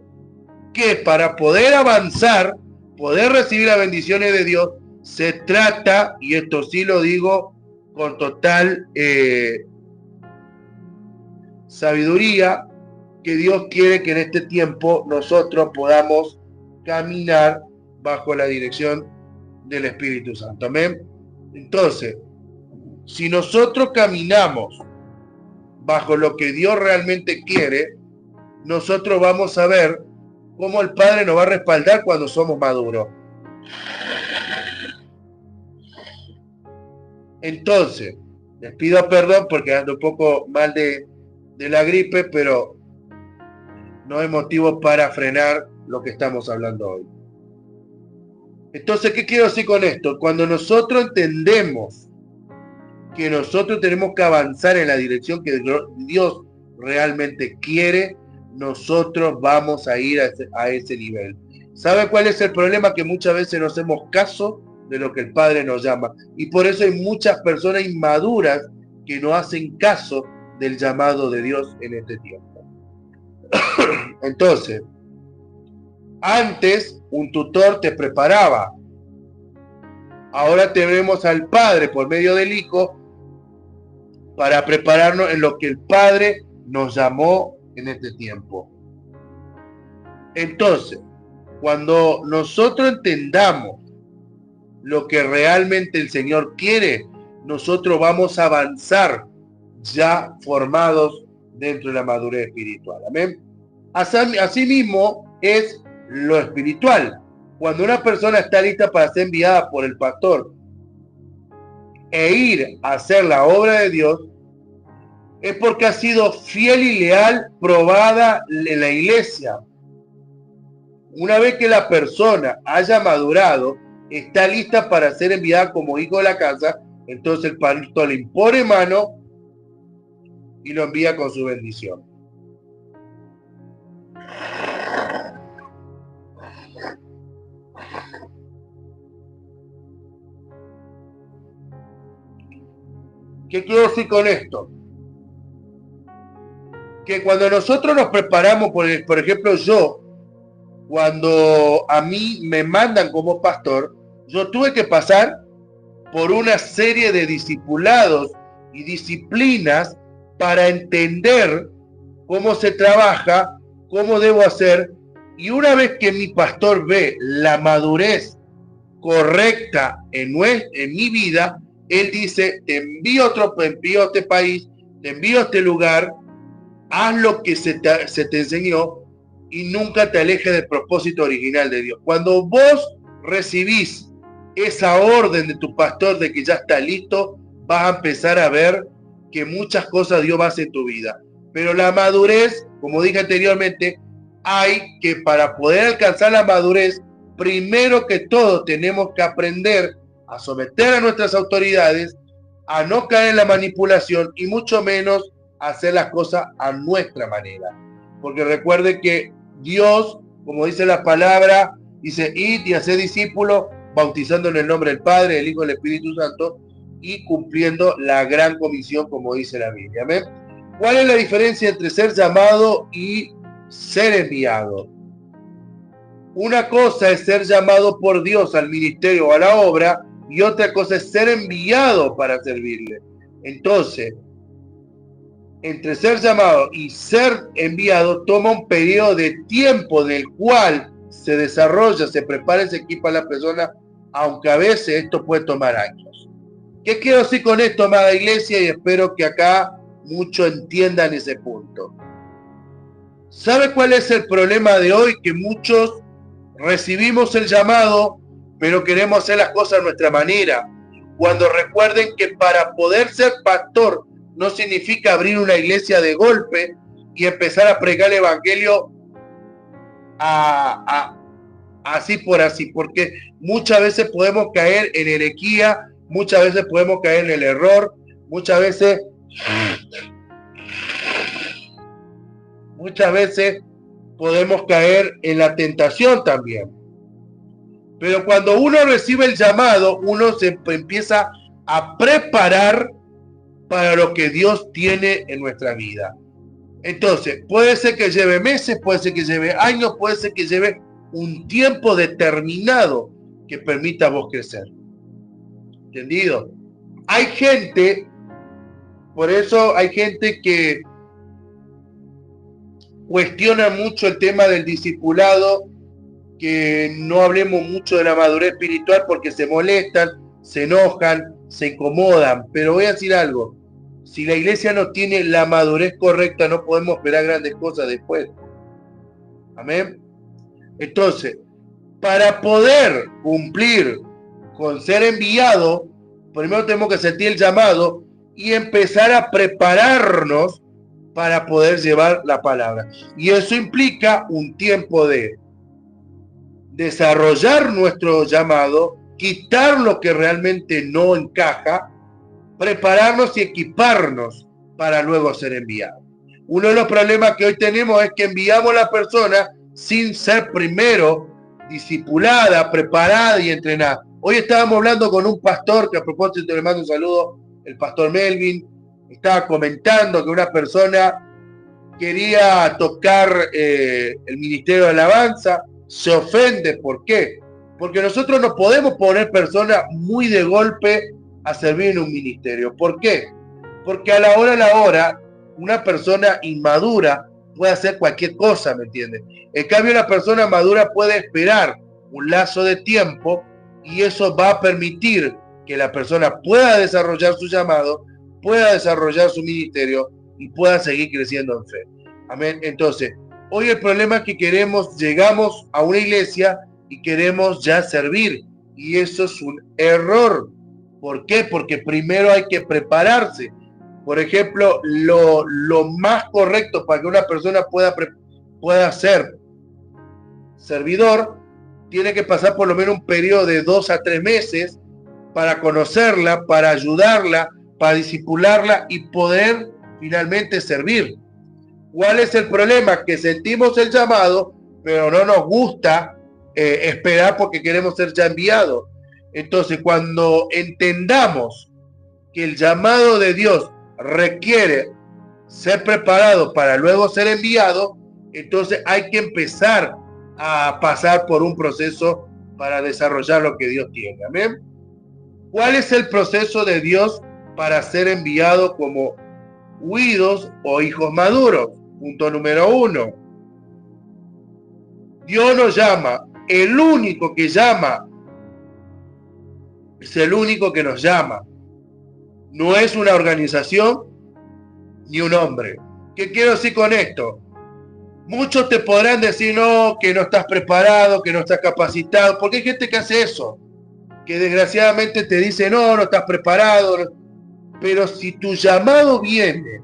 que para poder avanzar, poder recibir las bendiciones de Dios, se trata, y esto sí lo digo con total sabiduría, que Dios quiere que en este tiempo nosotros podamos caminar bajo la dirección del Espíritu Santo. Amén. Entonces, si nosotros caminamos bajo lo que Dios realmente quiere, nosotros vamos a ver cómo el Padre nos va a respaldar cuando somos maduros. Entonces, les pido perdón porque ando un poco mal de la gripe, pero no hay motivo para frenar lo que estamos hablando hoy. Entonces, ¿qué quiero decir con esto? Cuando nosotros entendemos que nosotros tenemos que avanzar en la dirección que Dios realmente quiere, nosotros vamos a ir a ese nivel. ¿Sabe cuál es el problema? Que muchas veces no hacemos caso de lo que el Padre nos llama. Y por eso hay muchas personas inmaduras que no hacen caso del llamado de Dios en este tiempo. Entonces, antes un tutor te preparaba. Ahora tenemos al Padre por medio del Hijo para prepararnos en lo que el Padre nos llamó en este tiempo. Entonces, cuando nosotros entendamos lo que realmente el Señor quiere, nosotros vamos a avanzar ya formados dentro de la madurez espiritual. Amén. Asimismo es lo espiritual. Cuando una persona está lista para ser enviada por el pastor e ir a hacer la obra de Dios, es porque ha sido fiel y leal, probada en la iglesia. Una vez que la persona haya madurado, está lista para ser enviada como hijo de la casa, entonces el pastor le impone mano y lo envía con su bendición. ¿Qué quiero decir con esto? Que cuando nosotros nos preparamos, por ejemplo, yo, cuando a mí me mandan como pastor, yo tuve que pasar por una serie de discipulados y disciplinas para entender cómo se trabaja, cómo debo hacer. Y una vez que mi pastor ve la madurez correcta en mi vida, él dice, te envío a este país, te envío a este lugar, haz lo que se te enseñó y nunca te alejes del propósito original de Dios. Cuando vos recibís esa orden de tu pastor de que ya está listo, vas a empezar a ver que muchas cosas Dios va a hacer en tu vida. Pero la madurez, como dije anteriormente, hay que, para poder alcanzar la madurez, primero que todo tenemos que aprender a someter a nuestras autoridades, a no caer en la manipulación y mucho menos hacer las cosas a nuestra manera. Porque recuerde que Dios, como dice la palabra, dice, id y haced discípulos, bautizando en el nombre del Padre, del Hijo y del Espíritu Santo, y cumpliendo la gran comisión, como dice la Biblia. ¿Amén? ¿Cuál es la diferencia entre ser llamado y ser enviado? Una cosa es ser llamado por Dios al ministerio o a la obra, y otra cosa es ser enviado para servirle. Entonces, entre ser llamado y ser enviado toma un periodo de tiempo en el cual se desarrolla, se prepara, se equipa a la persona, aunque a veces esto puede tomar años. ¿Qué quiero decir con esto, amada iglesia? Y espero que acá muchos entiendan ese punto. ¿Sabe cuál es el problema de hoy? Que muchos recibimos el llamado, pero queremos hacer las cosas a nuestra manera. Cuando recuerden que para poder ser pastor no significa abrir una iglesia de golpe y empezar a predicar el evangelio así por así, porque muchas veces podemos caer en herejía, muchas veces podemos caer en el error, muchas veces podemos caer en la tentación también. Pero cuando uno recibe el llamado, uno se empieza a preparar para lo que Dios tiene en nuestra vida. Entonces, puede ser que lleve meses, puede ser que lleve años, puede ser que lleve un tiempo determinado que permita a vos crecer. ¿Entendido? Hay gente, por eso hay gente que cuestiona mucho el tema del discipulado, que no hablemos mucho de la madurez espiritual porque se molestan, se enojan, se incomodan. Pero voy a decir algo, si la iglesia no tiene la madurez correcta, no podemos esperar grandes cosas después. Amén. Entonces, para poder cumplir con ser enviado, primero tenemos que sentir el llamado y empezar a prepararnos para poder llevar la palabra. Y eso implica un tiempo de desarrollar nuestro llamado, quitar lo que realmente no encaja, prepararnos y equiparnos para luego ser enviados. Uno de los problemas que hoy tenemos es que enviamos a la persona sin ser primero discipulada, preparada y entrenada. Hoy estábamos hablando con un pastor, que a propósito le mando un saludo, el pastor Melvin, estaba comentando que una persona quería tocar el ministerio de alabanza, se ofende. ¿Por qué? Porque nosotros no podemos poner personas muy de golpe a servir en un ministerio. ¿Por qué? Porque a la hora, una persona inmadura puede hacer cualquier cosa, ¿me entiendes? En cambio, una persona madura puede esperar un lazo de tiempo y eso va a permitir que la persona pueda desarrollar su llamado, pueda desarrollar su ministerio y pueda seguir creciendo en fe. Amén. Entonces, hoy el problema es que llegamos a una iglesia y queremos ya servir. Y eso es un error. ¿Por qué? Porque primero hay que prepararse. Por ejemplo, lo más correcto para que una persona pueda ser servidor, tiene que pasar por lo menos un periodo de 2 a 3 meses para conocerla, para ayudarla, para discipularla y poder finalmente servir. ¿Cuál es el problema? Que sentimos el llamado, pero no nos gusta esperar porque queremos ser ya enviados. Entonces, cuando entendamos que el llamado de Dios requiere ser preparado para luego ser enviado, entonces hay que empezar a pasar por un proceso para desarrollar lo que Dios tiene. ¿Amén? ¿Cuál es el proceso de Dios para ser enviado como huidos o hijos maduros? Punto número 1. Dios nos llama. El único que llama es el único que nos llama. No es una organización ni un hombre. ¿Qué quiero decir con esto? Muchos te podrán decir no, que no estás preparado, que no estás capacitado, porque hay gente que hace eso, que desgraciadamente te dice no, no estás preparado. Pero si tu llamado viene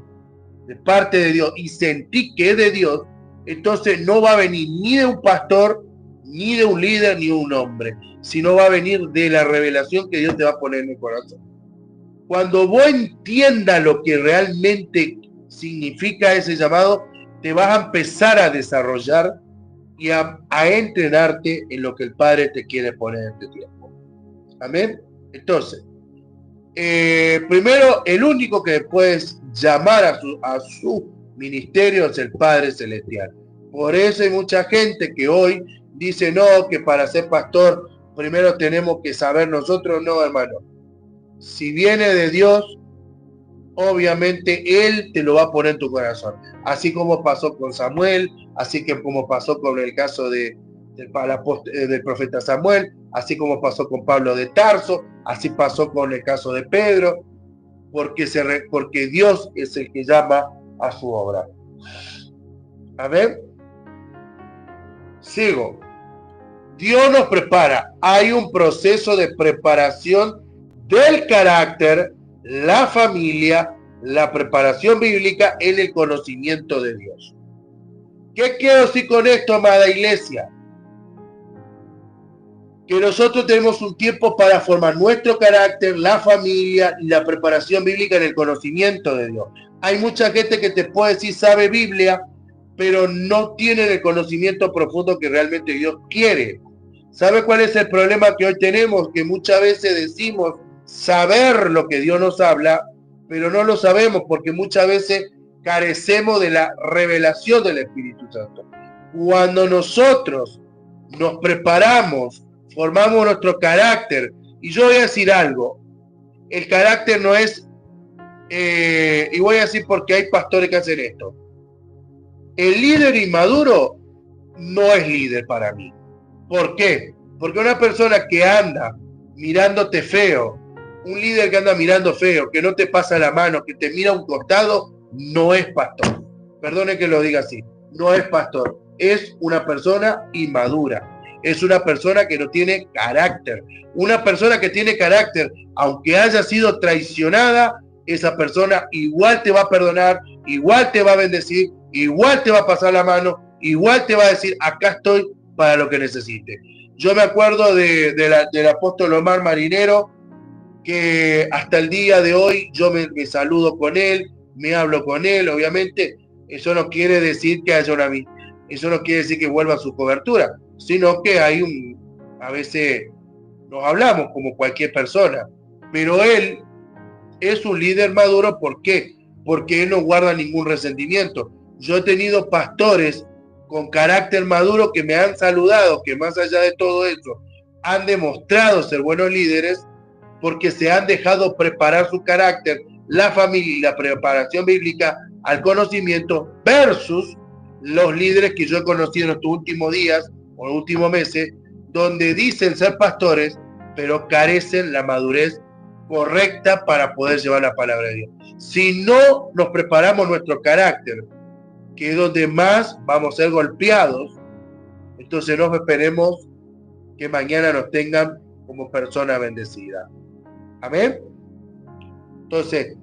de parte de Dios y sentí que es de Dios, entonces no va a venir ni de un pastor, ni de un líder, ni de un hombre, sino va a venir de la revelación que Dios te va a poner en el corazón. Cuando vos entiendas lo que realmente significa ese llamado, te vas a empezar a desarrollar y a entrenarte en lo que el Padre te quiere poner en este tiempo. Amén. Entonces, primero, el único que puedes llamar a su ministerio es el Padre Celestial. Por eso hay mucha gente que hoy dice no, que para ser pastor primero tenemos que saber nosotros. No, hermano. Si viene de Dios, obviamente Él te lo va a poner en tu corazón. Así como pasó con Samuel, así que como pasó con el caso del profeta Samuel, así como pasó con Pablo de Tarso, así pasó con el caso de Pedro, porque Dios es el que llama a su obra. A ver, sigo. Dios nos prepara. Hay un proceso de preparación del carácter, la familia, la preparación bíblica en el conocimiento de Dios. ¿Qué quiero decir con esto, amada iglesia? Que nosotros tenemos un tiempo para formar nuestro carácter, la familia y la preparación bíblica en el conocimiento de Dios. Hay mucha gente que te puede decir sabe Biblia, pero no tiene el conocimiento profundo que realmente Dios quiere. ¿Sabe cuál es el problema que hoy tenemos? Que muchas veces decimos saber lo que Dios nos habla, pero no lo sabemos porque muchas veces carecemos de la revelación del Espíritu Santo. Cuando nosotros nos preparamos, formamos nuestro carácter, y yo voy a decir algo, el carácter no es, y voy a decir porque hay pastores que hacen esto, el líder inmaduro no es líder para mí. ¿Por qué? Porque una persona que anda mirándote feo, un líder que anda mirando feo, que no te pasa la mano, que te mira a un costado, no es pastor. Perdone que lo diga así, no es pastor. es una persona inmadura, es una persona que no tiene carácter. Una persona que tiene carácter, aunque haya sido traicionada, esa persona igual te va a perdonar, igual te va a bendecir, igual te va a pasar la mano, igual te va a decir, acá estoy para lo que necesite. Yo me acuerdo del apóstol Omar Marinero, que hasta el día de hoy yo me saludo con él, me hablo con él. Obviamente eso no quiere decir que haya eso no quiere decir que vuelva a su cobertura, sino que a veces nos hablamos como cualquier persona, pero él es un líder maduro. ¿Por qué? Porque él no guarda ningún resentimiento. Yo he tenido pastores con carácter maduro que me han saludado, que más allá de todo eso han demostrado ser buenos líderes, porque se han dejado preparar su carácter, la familia y la preparación bíblica al conocimiento, versus los líderes que yo he conocido en estos últimos días o en los últimos meses, donde dicen ser pastores, pero carecen la madurez correcta para poder llevar la palabra de Dios. Si no nos preparamos nuestro carácter, que es donde más vamos a ser golpeados, entonces no esperemos que mañana nos tengan como persona bendecida. Amén. Entonces,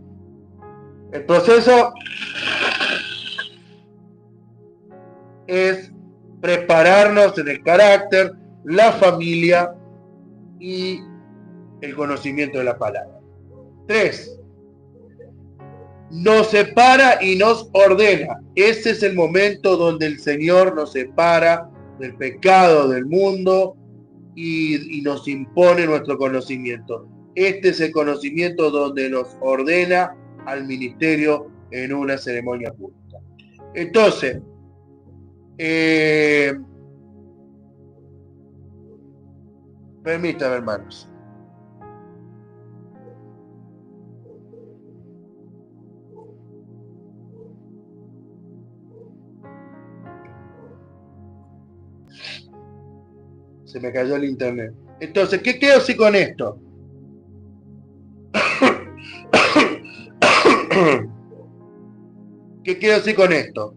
el proceso es prepararnos en el carácter, la familia y el conocimiento de la palabra. 3. Nos separa y nos ordena. Ese es el momento donde el Señor nos separa del pecado del mundo y nos impone nuestro conocimiento. Este es el conocimiento donde nos ordena al ministerio en una ceremonia pública. Entonces, permítame, hermanos. Se me cayó el internet. Entonces, ¿qué quiero decir con esto? ¿Qué quiero decir con esto?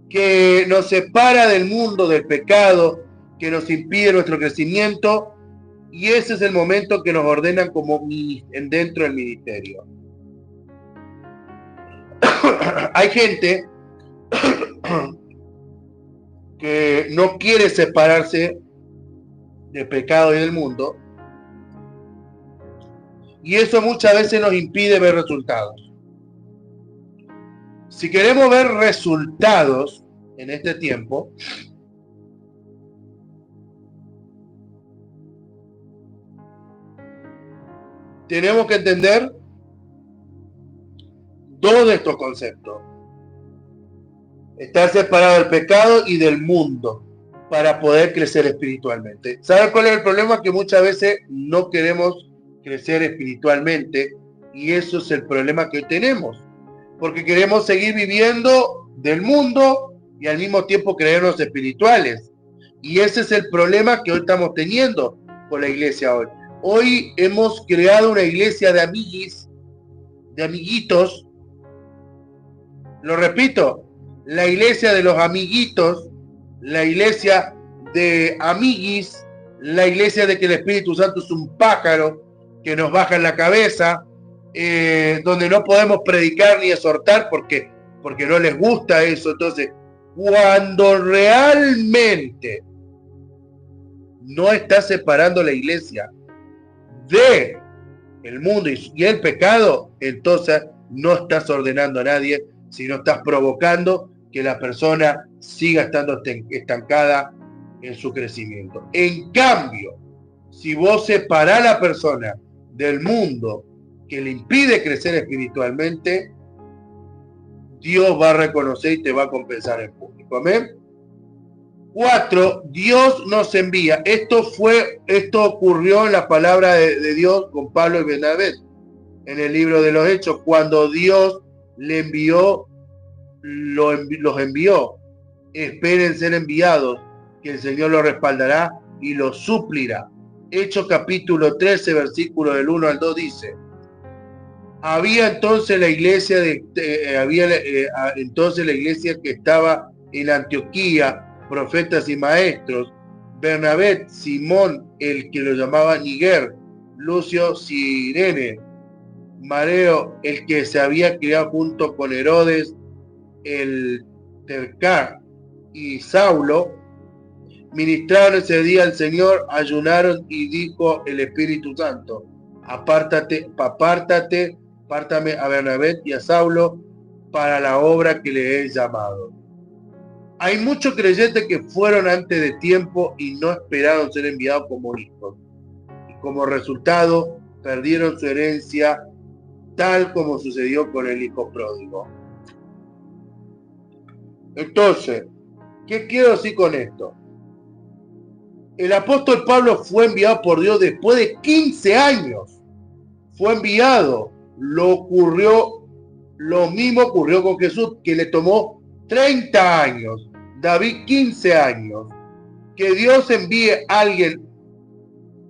Que nos separa del mundo, del pecado, que nos impide nuestro crecimiento, y ese es el momento que nos ordenan como dentro del ministerio. Hay gente que no quiere separarse del pecado y del mundo, y eso muchas veces nos impide ver resultados. Si queremos ver resultados en este tiempo, tenemos que entender dos de estos conceptos. Estar separado del pecado y del mundo para poder crecer espiritualmente. ¿Sabe cuál es el problema? Que muchas veces no queremos crecer espiritualmente, y eso es el problema que hoy tenemos, porque queremos seguir viviendo del mundo y al mismo tiempo creernos espirituales, y ese es el problema que hoy estamos teniendo con la iglesia hoy. Hoy hemos creado una iglesia de amiguis, de amiguitos. Lo repito, la iglesia de los amiguitos, la iglesia de amiguis, la iglesia de que el Espíritu Santo es un pájaro que nos baja en la cabeza, donde no podemos predicar ni exhortar porque no les gusta eso. Entonces, cuando realmente no está separando la iglesia de el mundo y el pecado, entonces no estás ordenando a nadie, sino estás provocando que la persona siga estando estancada en su crecimiento. En cambio, si vos separás a la persona del mundo que le impide crecer espiritualmente, Dios va a reconocer y te va a compensar en público. Amén. 4. Dios nos envía. Esto ocurrió en la palabra de Dios con Pablo y Bernabé en el libro de los Hechos, cuando Dios le envió, los envió. Esperen ser enviados, que el Señor los respaldará y los suplirá. Hechos capítulo 13, versículo del 1 al 2 dice: había entonces la iglesia entonces la iglesia que estaba en Antioquía, profetas y maestros, Bernabé, Simón, el que lo llamaban Niger, Lucio Sirene, Mareo, el que se había criado junto con Herodes, el Tercar y Saulo, ministraron ese día al Señor, ayunaron y dijo el Espíritu Santo, pártame a Bernabé y a Saulo para la obra que le he llamado. Hay muchos creyentes que fueron antes de tiempo y no esperaron ser enviados como hijos. Y como resultado, perdieron su herencia, tal como sucedió con el hijo pródigo. Entonces, ¿qué quiero decir con esto? El apóstol Pablo fue enviado por Dios después de 15 años. Fue enviado. Lo mismo ocurrió con Jesús, que le tomó 30 años. David 15 años. Que Dios envíe a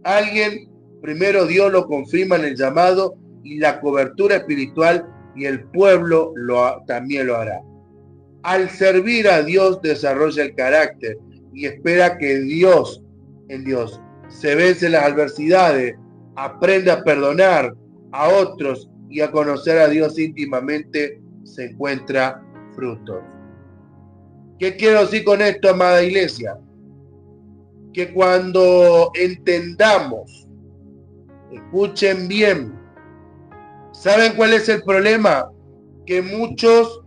alguien, primero Dios lo confirma en el llamado y la cobertura espiritual, y el pueblo también lo hará. Al servir a Dios desarrolla el carácter y espera que en Dios se vence las adversidades, aprende a perdonar a otros y a conocer a Dios íntimamente, se encuentra frutos. ¿Qué quiero decir con esto, amada iglesia? Que cuando entendamos, escuchen bien, ¿saben cuál es el problema? Que muchos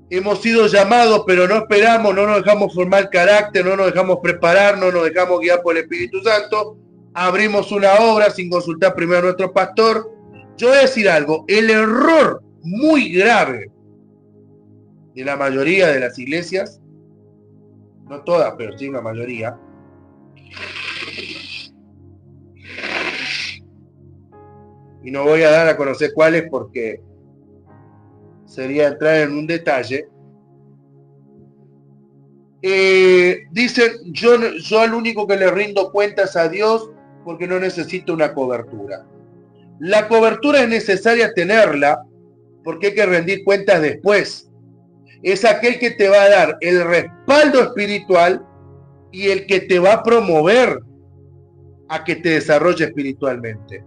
hemos sido llamados, pero no esperamos, no nos dejamos formar carácter, no nos dejamos preparar, no nos dejamos guiar por el Espíritu Santo, abrimos una obra sin consultar primero a nuestro pastor. Yo voy a decir algo, el error muy grave de la mayoría de las iglesias, no todas, pero sí la mayoría, y no voy a dar a conocer cuáles porque sería entrar en un detalle. Dicen, yo al único que le rindo cuentas a Dios porque no necesito una cobertura. La cobertura es necesaria tenerla porque hay que rendir cuentas después. Es aquel que te va a dar el respaldo espiritual y el que te va a promover a que te desarrolle espiritualmente.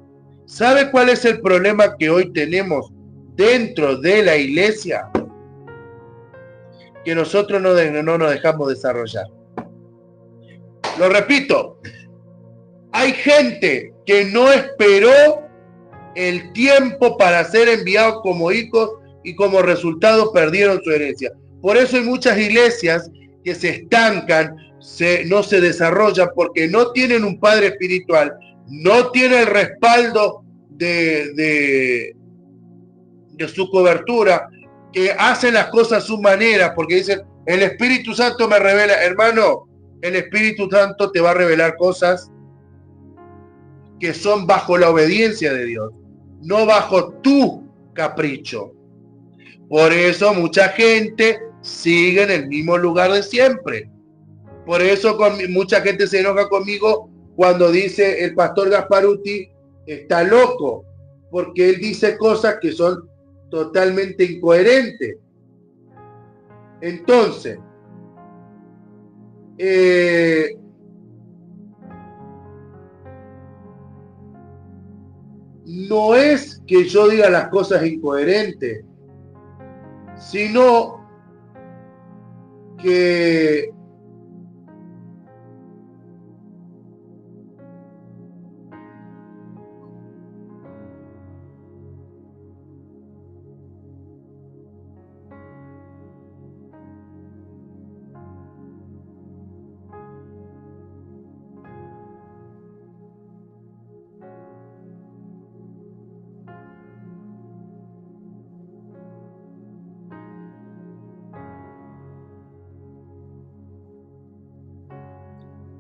¿Sabe cuál es el problema que hoy tenemos dentro de la iglesia? Que nosotros no nos dejamos desarrollar. Lo repito, hay gente que no esperó el tiempo para ser enviados como hijos y como resultado perdieron su herencia. Por eso hay muchas iglesias que se estancan, no se desarrollan porque no tienen un padre espiritual, no tienen el respaldo de su cobertura, que hacen las cosas a su manera, porque dicen, el Espíritu Santo me revela. Hermano, el Espíritu Santo te va a revelar cosas que son bajo la obediencia de Dios, no bajo tu capricho. Por eso mucha gente sigue en el mismo lugar de siempre. Por eso mucha gente se enoja conmigo cuando dice el pastor Gasparuti está loco, porque él dice cosas que son totalmente incoherentes. Entonces, no es que yo diga las cosas incoherentes, sino que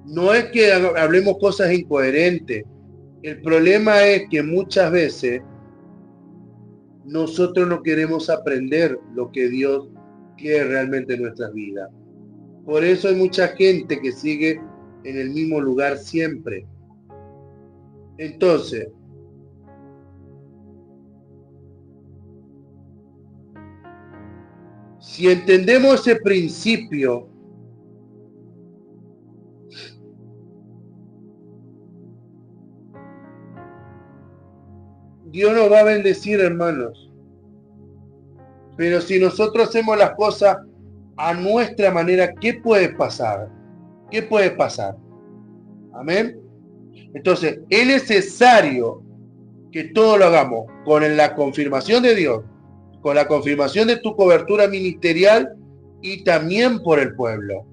no es que hablemos cosas incoherentes. El problema es que muchas veces nosotros no queremos aprender lo que Dios quiere realmente en nuestras vidas. Por eso hay mucha gente que sigue en el mismo lugar siempre. Entonces, Si entendemos ese principio, Dios nos va a bendecir, hermanos. Pero si nosotros hacemos las cosas a nuestra manera, ¿qué puede pasar? ¿Qué puede pasar? Amén. Entonces, es necesario que todo lo hagamos con la confirmación de Dios, con la confirmación de tu cobertura ministerial y también por el pueblo.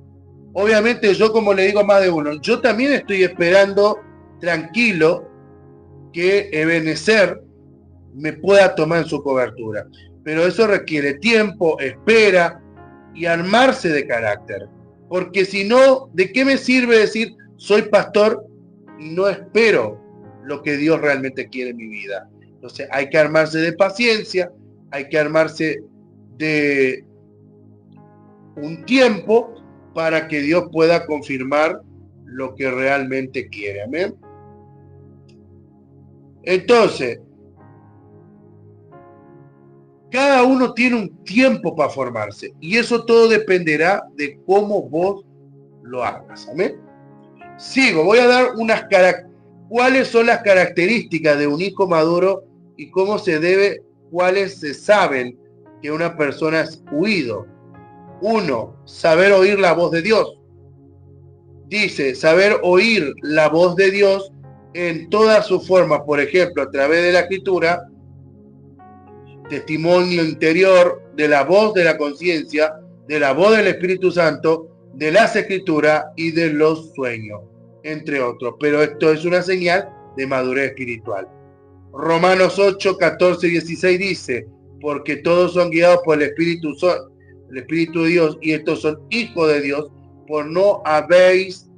Obviamente yo, como le digo a más de uno, yo también estoy esperando tranquilo que Ebenezer me pueda tomar en su cobertura. Pero eso requiere tiempo, espera y armarse de carácter. Porque si no, ¿de qué me sirve decir soy pastor y no espero lo que Dios realmente quiere en mi vida? Entonces hay que armarse de paciencia, hay que armarse de un tiempo para que Dios pueda confirmar lo que realmente quiere. Amén. Entonces, cada uno tiene un tiempo para formarse y eso todo dependerá de cómo vos lo hagas. ¿Amén? Sigo, voy a dar cuáles son las características de un hijo maduro y cómo se debe, cuáles se saben que una persona es huido. 1. Saber oír la voz de Dios. Dice, saber oír la voz de Dios en todas sus formas, por ejemplo, a través de la escritura, testimonio interior, de la voz de la conciencia, de la voz del Espíritu Santo, de las escrituras y de los sueños, entre otros. Pero esto es una señal de madurez espiritual. Romanos 8, 14 y 16 dice, porque todos son guiados por el Espíritu de Dios, y estos son hijos de Dios, por no habéis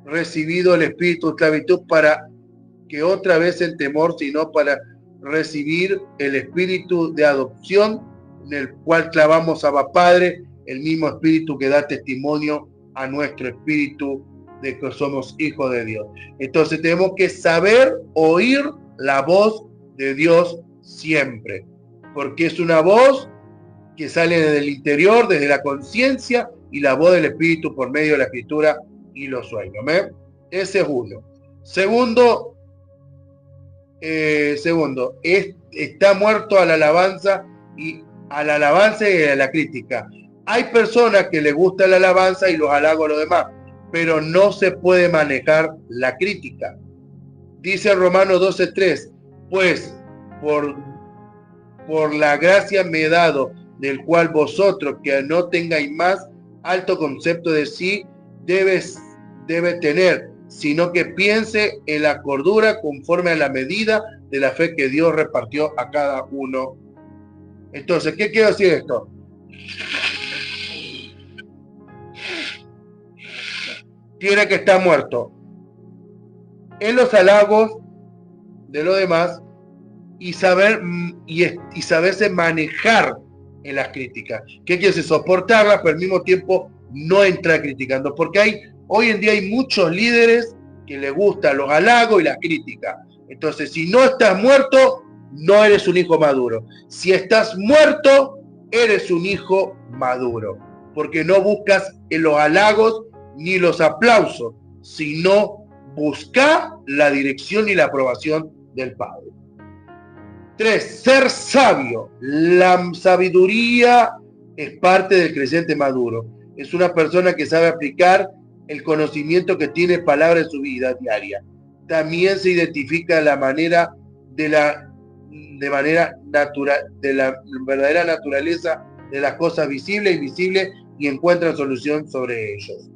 recibido el espíritu de esclavitud para que otra vez en temor, sino para recibir el espíritu de adopción, en el cual clavamos a Abba Padre, el mismo espíritu que da testimonio a nuestro espíritu de que somos hijos de Dios. Entonces tenemos que saber oír la voz de Dios siempre, porque es una voz que sale desde el interior, desde la conciencia, y la voz del espíritu por medio de la escritura y los sueños. ¿Eh? Ese es uno. Segundo, está muerto a la alabanza y a la crítica. Hay personas que les gusta la alabanza y los halagos a los demás, pero no se puede manejar la crítica. Dice Romanos 12:3, pues por la gracia me he dado, del cual vosotros, que no tengáis más alto concepto de sí, debe tener, sino que piense en la cordura conforme a la medida de la fe que Dios repartió a cada uno. Entonces, ¿qué quiero decir esto? Tiene que estar muerto en los halagos de los demás y saberse manejar en las críticas. ¿Qué quiere decir? Soportarlas, pero al mismo tiempo no entrar criticando, porque hoy en día hay muchos líderes que les gustan los halagos y las críticas. Entonces, si no estás muerto, no eres un hijo maduro. Si estás muerto, eres un hijo maduro, porque no buscas en los halagos ni los aplausos, sino busca la dirección y la aprobación del Padre. 3. Ser sabio. La sabiduría es parte del creyente maduro. Es una persona que sabe aplicar el conocimiento que tiene palabra en su vida diaria. También se identifica la manera de la verdadera naturaleza de las cosas visibles e invisibles y encuentra solución sobre ellos.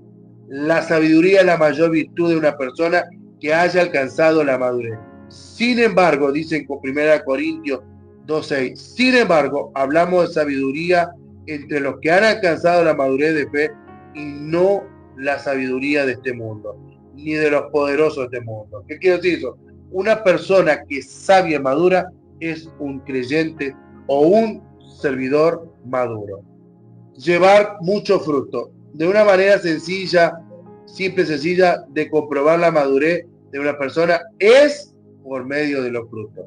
La sabiduría es la mayor virtud de una persona que haya alcanzado la madurez. Sin embargo, dicen con 1 Corintios 2:6, sin embargo, hablamos de sabiduría entre los que han alcanzado la madurez de fe y no la sabiduría de este mundo, ni de los poderosos de este mundo. ¿Qué quiero decir eso? Una persona que es sabia y madura es un creyente o un servidor maduro. Llevar mucho fruto. De una manera sencilla, simple, sencilla de comprobar la madurez de una persona es por medio de los frutos.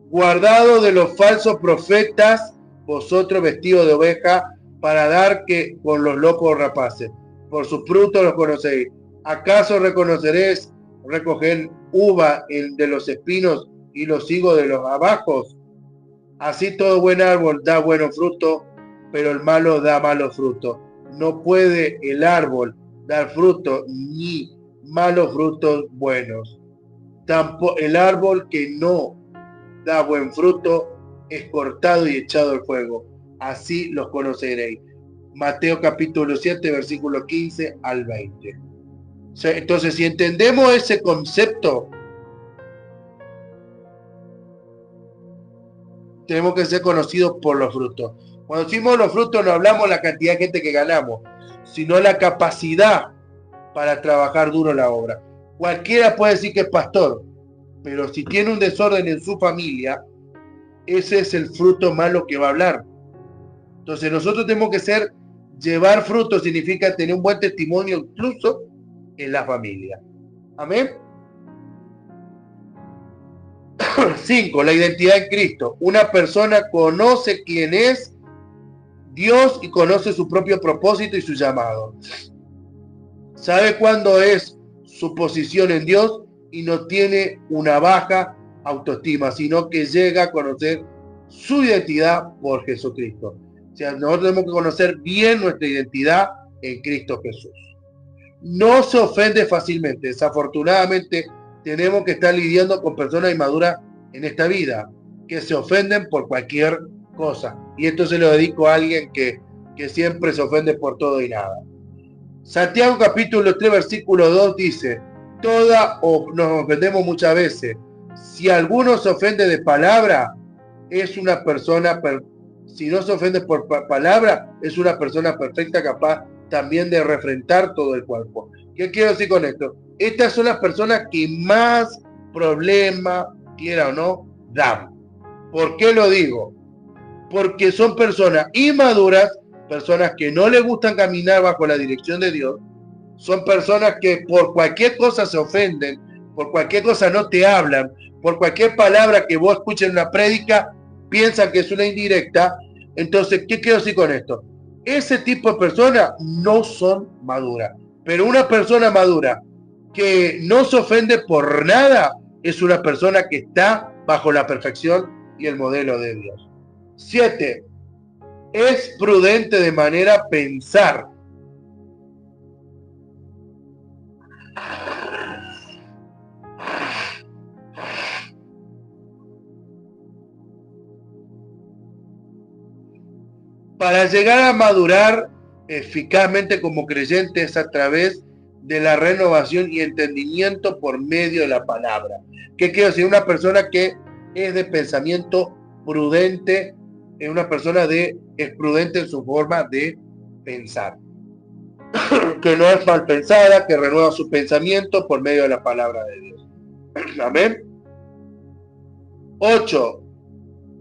Guardado de los falsos profetas vosotros vestidos de oveja, para dar que con los locos rapaces. Por sus frutos los conocéis. ¿Acaso reconoceréis recoger uva de los espinos y los higos de los abajos? Así todo buen árbol da buenos frutos, pero el malo da malos frutos. No puede el árbol dar fruto ni malos frutos buenos. Tampoco el árbol que no da buen fruto es cortado y echado al fuego. Así los conoceréis. Mateo capítulo 7, versículo 15 al 20. Entonces, si entendemos ese concepto, tenemos que ser conocidos por los frutos. Cuando decimos los frutos no hablamos de la cantidad de gente que ganamos, sino la capacidad para trabajar duro la obra. Cualquiera puede decir que es pastor, pero si tiene un desorden en su familia, ese es el fruto malo que va a hablar. Entonces nosotros tenemos que llevar fruto significa tener un buen testimonio incluso en la familia. Amén. 5. La identidad en Cristo. Una persona conoce quién es Dios y conoce su propio propósito y su llamado. Sabe cuándo es su posición en Dios y no tiene una baja autoestima, sino que llega a conocer su identidad por Jesucristo. O sea, nosotros tenemos que conocer bien nuestra identidad en Cristo Jesús. No se ofende fácilmente. Desafortunadamente, tenemos que estar lidiando con personas inmaduras en esta vida, que se ofenden por cualquier cosa. Y esto se lo dedico a alguien que siempre se ofende por todo y nada. Santiago capítulo 3, versículo 2 dice, nos ofendemos muchas veces. Si alguno se ofende de palabra, es una persona, si no se ofende por palabra, es una persona perfecta, capaz también de refrentar todo el cuerpo. ¿Qué quiero decir con esto? Estas son las personas que más problema, quiera o no, dan. ¿Por qué lo digo? Porque son personas inmaduras, personas que no les gustan caminar bajo la dirección de Dios, son personas que por cualquier cosa se ofenden, por cualquier cosa no te hablan, por cualquier palabra que vos escuches en una prédica, piensan que es una indirecta. Entonces, ¿qué quiero decir con esto? Ese tipo de personas no son maduras, pero una persona madura que no se ofende por nada es una persona que está bajo la perfección y el modelo de Dios. 7. Es prudente de manera pensar. Para llegar a madurar eficazmente como creyentes a través de la renovación y entendimiento por medio de la palabra. ¿Qué quiero decir? Una persona que es de pensamiento prudente, es una persona es prudente en su forma de pensar. Que no es mal pensada, que renueva su pensamiento por medio de la palabra de Dios. Amén. 8.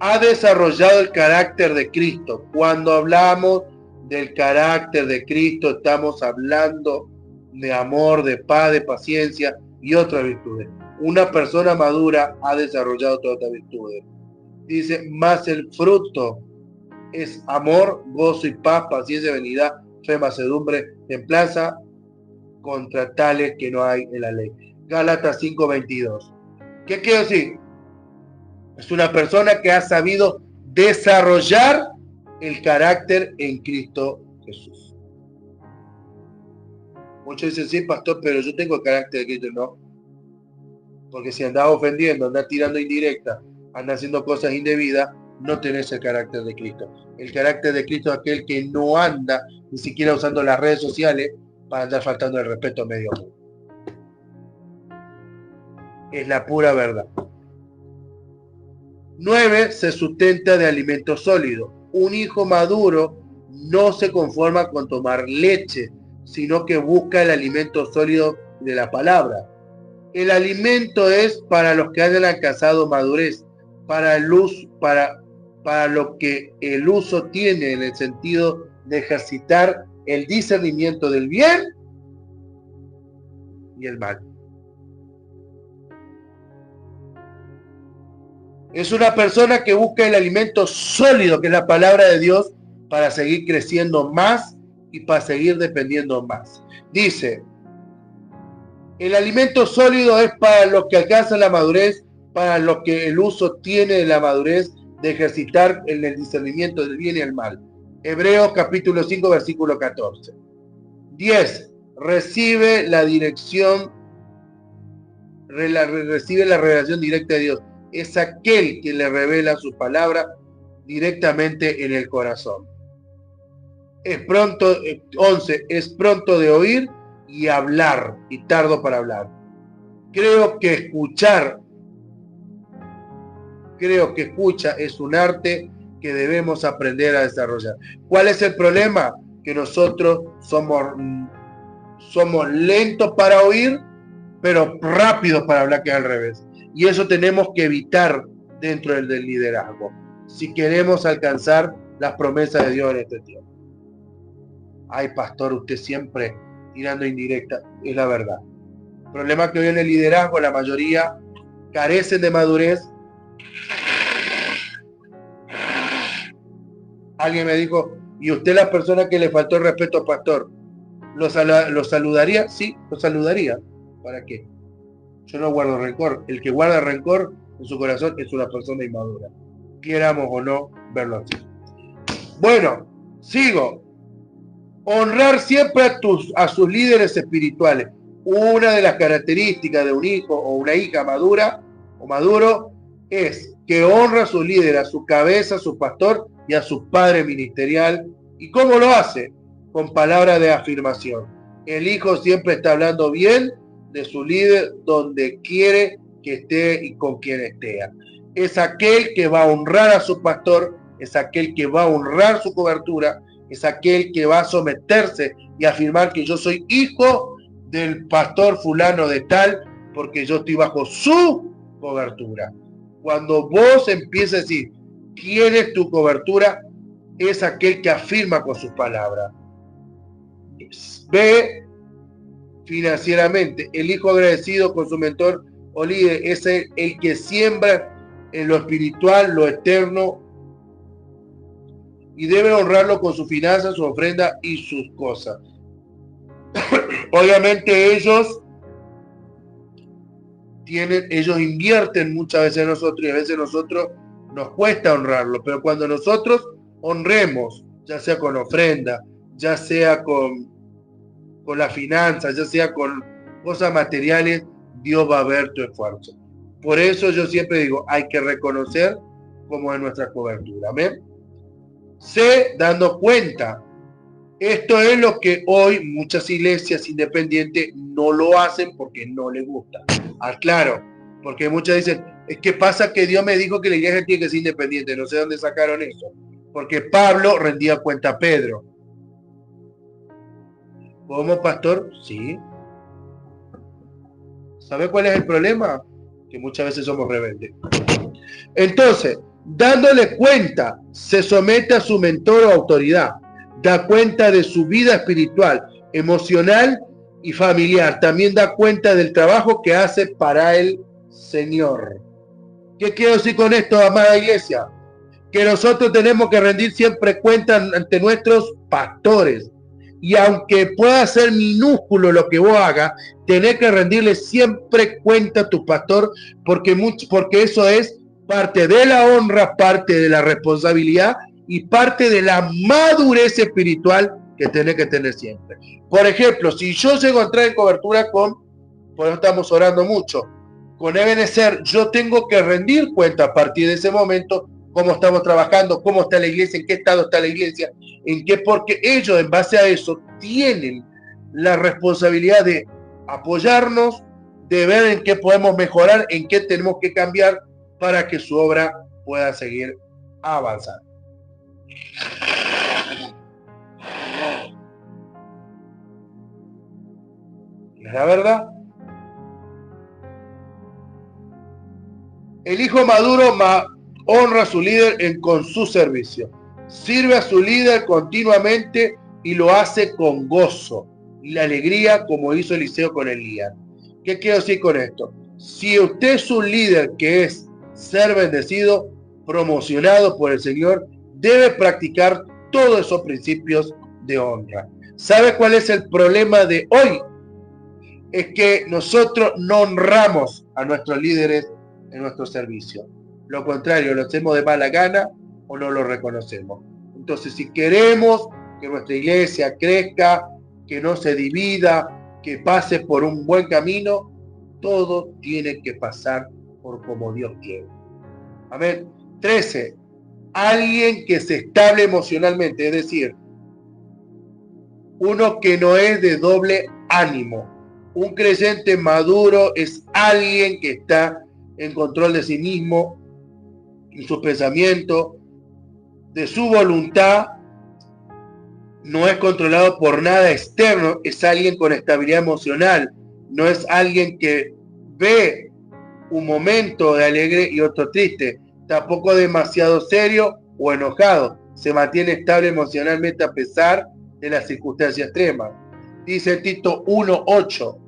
Ha desarrollado el carácter de Cristo. Cuando hablamos del carácter de Cristo, estamos hablando de amor, de paz, de paciencia y otras virtudes. Una persona madura ha desarrollado todas estas virtudes. Dice, más el fruto es amor, gozo y paz, paciencia, benignidad, fe, mansedumbre, templanza, contra tales que no hay en la ley. Gálatas 5:22. ¿Qué quiero decir? Es una persona que ha sabido desarrollar el carácter en Cristo Jesús. Muchos dicen, sí, pastor, pero yo tengo el carácter de Cristo. No. Porque si andás ofendiendo, andás tirando indirecta, andás haciendo cosas indebidas, no tenés el carácter de Cristo. El carácter de Cristo es aquel que no anda ni siquiera usando las redes sociales para andar faltando el respeto a medio mundo. Es la pura verdad. 9. Se sustenta de alimento sólido. Un hijo maduro no se conforma con tomar leche, sino que busca el alimento sólido de la palabra. El alimento es para los que hayan alcanzado madurez, para lo que el uso tiene en el sentido de ejercitar el discernimiento del bien y el mal. Es una persona que busca el alimento sólido, que es la palabra de Dios, para seguir creciendo más y para seguir dependiendo más. Dice, el alimento sólido es para los que alcanzan la madurez, para los que el uso tiene de la madurez de ejercitar en el discernimiento del bien y el mal. Hebreos capítulo 5, versículo 14. 10. Recibe la dirección, recibe la revelación directa de Dios. Es aquel que le revela su palabra directamente en el corazón. Es pronto, 11, es pronto de oír y hablar, y tardo para hablar. Creo que escucha es un arte que debemos aprender a desarrollar. ¿Cuál es el problema? Que nosotros somos lentos para oír, pero rápidos para hablar, que es al revés. Y eso tenemos que evitar dentro del liderazgo, si queremos alcanzar las promesas de Dios en este tiempo. Ay, pastor, usted siempre tirando indirecta. Es la verdad. El problema es que hoy en el liderazgo la mayoría carecen de madurez. Alguien me dijo, ¿y usted la persona que le faltó el respeto al pastor? ¿Lo saludaría? Sí, lo saludaría. ¿Para qué? Yo no guardo rencor. El que guarda rencor en su corazón es una persona inmadura. Quieramos o no verlo así. Bueno, sigo. Honrar siempre a sus líderes espirituales. Una de las características de un hijo o una hija madura o maduro es que honra a su líder, a su cabeza, a su pastor y a su padre ministerial. ¿Y cómo lo hace? Con palabras de afirmación. El hijo siempre está hablando bien de su líder donde quiere que esté y con quien esté. Es aquel que va a honrar a su pastor, es aquel que va a honrar su cobertura, es aquel que va a someterse y afirmar que yo soy hijo del pastor fulano de tal, porque yo estoy bajo su cobertura. Cuando vos empieces a decir quién es tu cobertura, es aquel que afirma con sus palabras. Ve financieramente, el hijo agradecido con su mentor o líder es el que siembra en lo espiritual, lo eterno, y debe honrarlo con sus finanzas, su ofrenda y sus cosas. Obviamente ellos invierten muchas veces en nosotros y a veces nosotros nos cuesta honrarlo, pero cuando nosotros honremos, ya sea con ofrenda, ya sea con las finanzas, ya sea con cosas materiales, Dios va a ver tu esfuerzo. Por eso yo siempre digo, hay que reconocer cómo es nuestra cobertura. ¿Amén? Sé dando cuenta. Esto es lo que hoy muchas iglesias independientes no lo hacen porque no les gusta. Claro, porque muchas dicen, es que pasa que Dios me dijo que la iglesia tiene que ser independiente. No sé dónde sacaron eso. Porque Pablo rendía cuenta a Pedro. ¿Cómo, pastor? Sí. ¿Sabe cuál es el problema? Que muchas veces somos rebeldes. Entonces, dándole cuenta, se somete a su mentor o autoridad. Da cuenta de su vida espiritual, emocional y familiar. También da cuenta del trabajo que hace para el Señor. ¿Qué quiero decir con esto, amada iglesia? Que nosotros tenemos que rendir siempre cuenta ante nuestros pastores. Y aunque pueda ser minúsculo lo que vos hagas, tenés que rendirle siempre cuenta a tu pastor, porque eso es parte de la honra, parte de la responsabilidad y parte de la madurez espiritual que tenés que tener siempre. Por ejemplo, si yo llego a entrar en cobertura por eso estamos orando mucho, con Ebenezer, yo tengo que rendir cuenta a partir de ese momento cómo estamos trabajando, cómo está la iglesia, en qué estado está la iglesia, porque ellos en base a eso tienen la responsabilidad de apoyarnos, de ver en qué podemos mejorar, en qué tenemos que cambiar para que su obra pueda seguir avanzando. ¿Es la verdad? El hijo maduro honra a su líder con su servicio. Sirve a su líder continuamente y lo hace con gozo y la alegría, como hizo Eliseo con Elías. ¿Qué quiero decir con esto? Si usted es un líder que es ser bendecido, promocionado por el Señor, debe practicar todos esos principios de honra. ¿Sabe cuál es el problema de hoy? Es que nosotros no honramos a nuestros líderes en nuestro servicio. Lo contrario, lo hacemos de mala gana o no lo reconocemos. Entonces, si queremos que nuestra iglesia crezca, que no se divida, que pase por un buen camino, todo tiene que pasar por como Dios quiere. Amén. 13. Alguien que se estable emocionalmente, es decir, uno que no es de doble ánimo. Un creyente maduro es alguien que está en control de sí mismo, en su pensamiento, de su voluntad, no es controlado por nada externo, es alguien con estabilidad emocional, no es alguien que ve un momento de alegre y otro triste, tampoco demasiado serio o enojado, se mantiene estable emocionalmente a pesar de las circunstancias extremas. Dice Tito 1:8,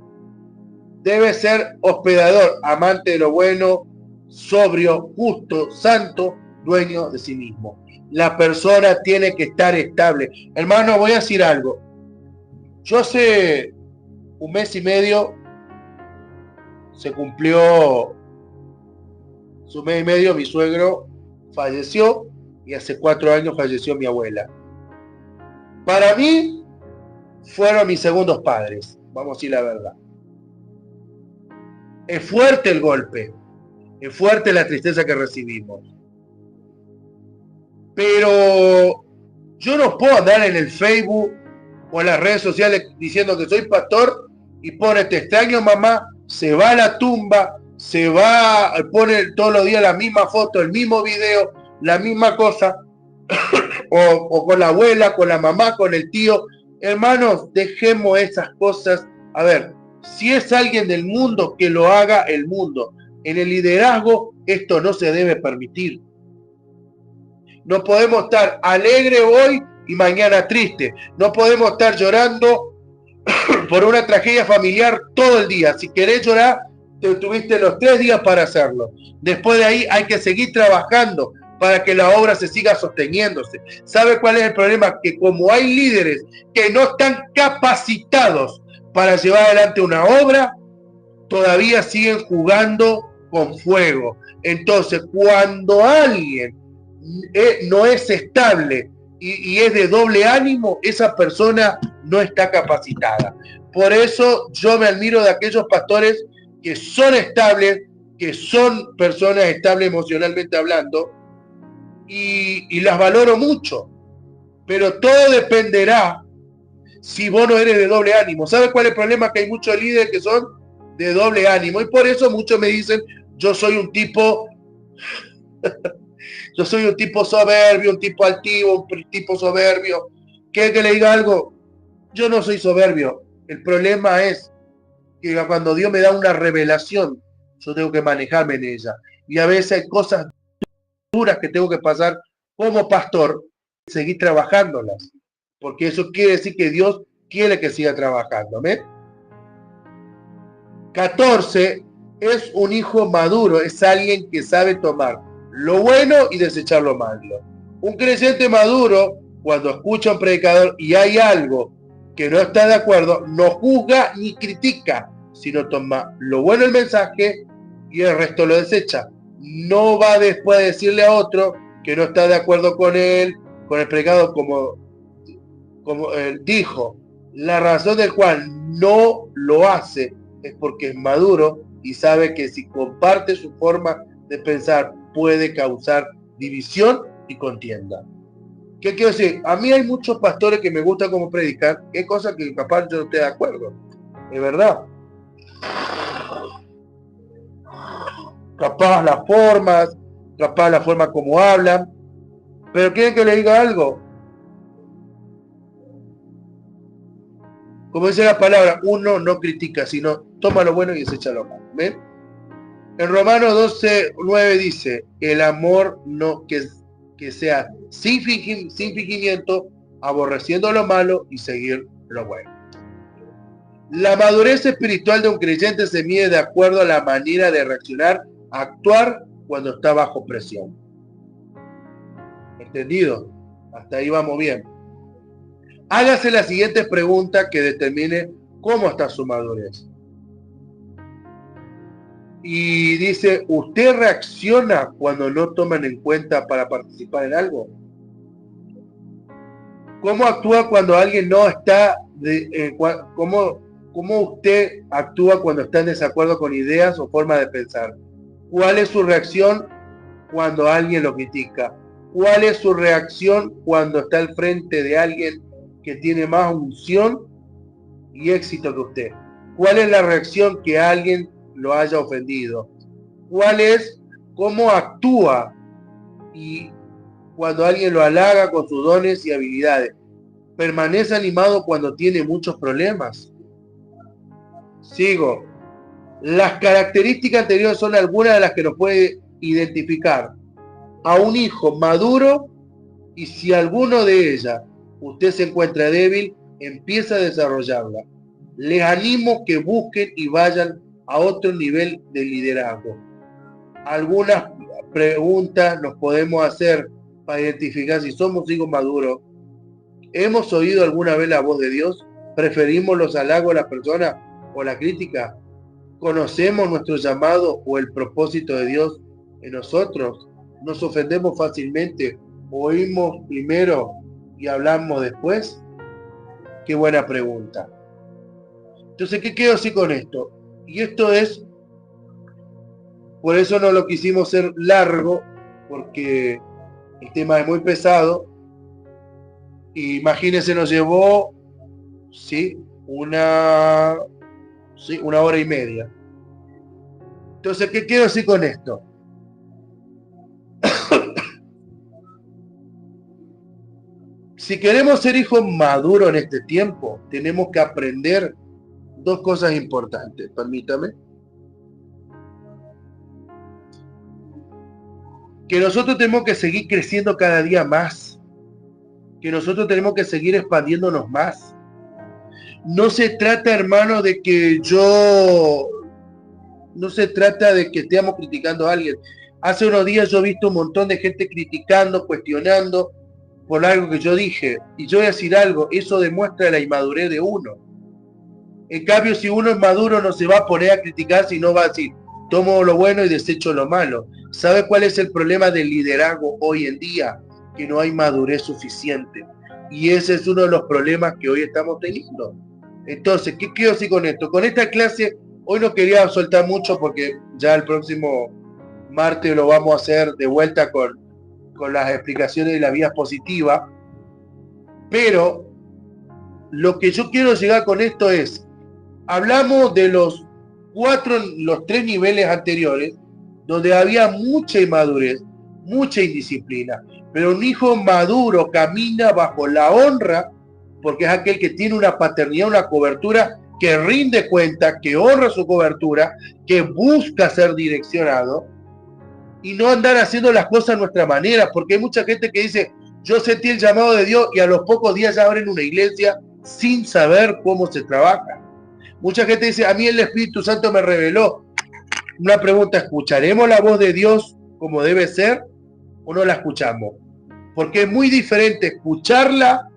debe ser hospedador, amante de lo bueno, sobrio, justo, santo, dueño de sí mismo. La persona tiene que estar estable. Hermano, voy a decir algo. Yo hace un mes y medio se cumplió su mes y medio, mi suegro falleció y hace 4 años falleció mi abuela. Para mí fueron mis segundos padres, vamos a decir la verdad. Es fuerte el golpe, es fuerte la tristeza que recibimos. Pero yo no puedo andar en el Facebook o en las redes sociales diciendo que soy pastor y pone te extraño mamá, se va a la tumba, se va, pone todos los días la misma foto, el mismo video, la misma cosa, o con la abuela, con la mamá, con el tío. Hermanos, dejemos esas cosas. A ver, si es alguien del mundo, que lo haga el mundo. En el liderazgo esto no se debe permitir. No podemos estar alegre hoy y mañana triste. No podemos estar llorando por una tragedia familiar todo el día. Si querés llorar, te tuviste los 3 días para hacerlo. Después de ahí hay que seguir trabajando para que la obra se siga sosteniéndose. ¿Sabe cuál es el problema? Que como hay líderes que no están capacitados para llevar adelante una obra, todavía siguen jugando con fuego. Entonces, cuando alguien no es estable y es de doble ánimo, esa persona no está capacitada. Por eso yo me admiro de aquellos pastores que son estables, que son personas estables emocionalmente hablando, y las valoro mucho. Pero todo dependerá si vos no eres de doble ánimo. ¿Sabes cuál es el problema? Que hay muchos líderes que son de doble ánimo, y por eso muchos me dicen, yo soy un tipo soberbio, un tipo altivo, un tipo soberbio. ¿Quiere que le diga algo? Yo no soy soberbio. El problema es que cuando Dios me da una revelación, yo tengo que manejarme en ella. Y a veces hay cosas duras que tengo que pasar como pastor, seguir trabajándolas. Porque eso quiere decir que Dios quiere que siga trabajando. ¿Ven? 14, es un hijo maduro, es alguien que sabe tomar lo bueno y desechar lo malo. Un creyente maduro, cuando escucha a un predicador y hay algo que no está de acuerdo, no juzga ni critica, sino toma lo bueno del mensaje y el resto lo desecha. No va después a decirle a otro que no está de acuerdo con él, con el predicador, como él dijo. La razón del cual no lo hace es porque es maduro y sabe que si comparte su forma de pensar puede causar división y contienda. ¿Qué quiero decir? A mí hay muchos pastores que me gusta como predicar, que hay cosas que capaz yo no estoy de acuerdo. Es verdad. Capaz las formas, capaz la forma como hablan. Pero ¿quieren que le diga algo? Como dice la palabra, uno no critica, sino toma lo bueno y desecha lo malo. ¿Ven? En Romanos 12:9 dice, el amor no que sea sin fingimiento, aborreciendo lo malo y seguir lo bueno. La madurez espiritual de un creyente se mide de acuerdo a la manera de reaccionar, actuar cuando está bajo presión. ¿Entendido? Hasta ahí vamos bien. Hágase la siguiente pregunta que determine cómo está su madurez. Y dice, ¿usted reacciona cuando no toman en cuenta para participar en algo? ¿Cómo actúa cuando alguien no está, cómo usted actúa cuando está en desacuerdo con ideas o forma de pensar? ¿Cuál es su reacción cuando alguien lo critica? ¿Cuál es su reacción cuando está al frente de alguien que tiene más unción y éxito que usted? ¿Cuál es la reacción que alguien lo haya ofendido? ¿Cuál es cómo actúa y cuando alguien lo halaga con sus dones y habilidades? ¿Permanece animado cuando tiene muchos problemas? Sigo. Las características anteriores son algunas de las que nos puede identificar a un hijo maduro, y si alguno de ellas usted se encuentra débil, empieza a desarrollarla. Les animo que busquen y vayan a otro nivel de liderazgo. Algunas preguntas nos podemos hacer para identificar si somos hijos maduros. ¿Hemos oído alguna vez la voz de Dios? ¿Preferimos los halagos de las personas o la crítica? ¿Conocemos nuestro llamado o el propósito de Dios en nosotros? ¿Nos ofendemos fácilmente? ¿Oímos primero y hablamos después? Qué buena pregunta. Entonces, ¿qué quiero decir con esto? Y esto es, por eso no lo quisimos hacer largo, porque el tema es muy pesado. Imagínense, nos llevó, ¿sí? Una hora y media. Entonces, ¿qué quiero decir con esto? Si queremos ser hijos maduros en este tiempo, tenemos que aprender dos cosas importantes. Permítame. Que nosotros tenemos que seguir creciendo cada día más. Que nosotros tenemos que seguir expandiéndonos más. No se trata, hermano, de que no se trata de que estemos criticando a alguien. Hace unos días yo he visto un montón de gente criticando, cuestionando por algo que yo dije. Y yo voy a decir algo, eso demuestra la inmadurez de uno. En cambio, si uno es maduro, no se va a poner a criticar, sino va a decir, tomo lo bueno y desecho lo malo. ¿Sabe cuál es el problema del liderazgo hoy en día? Que no hay madurez suficiente. Y ese es uno de los problemas que hoy estamos teniendo. Entonces, ¿qué quiero decir con esto? Con esta clase, hoy no quería soltar mucho porque ya el próximo martes lo vamos a hacer de vuelta con las explicaciones de la vías positivas. Pero lo que yo quiero llegar con esto es, hablamos de los 3 niveles anteriores, donde había mucha inmadurez, mucha indisciplina. Pero un hijo maduro camina bajo la honra, porque es aquel que tiene una paternidad, una cobertura, que rinde cuenta, que honra su cobertura, que busca ser direccionado, y no andar haciendo las cosas a nuestra manera, porque hay mucha gente que dice, yo sentí el llamado de Dios, y a los pocos días ya abren una iglesia sin saber cómo se trabaja. Mucha gente dice, a mí el Espíritu Santo me reveló. Una pregunta, ¿escucharemos la voz de Dios como debe ser o no la escuchamos? Porque es muy diferente escucharla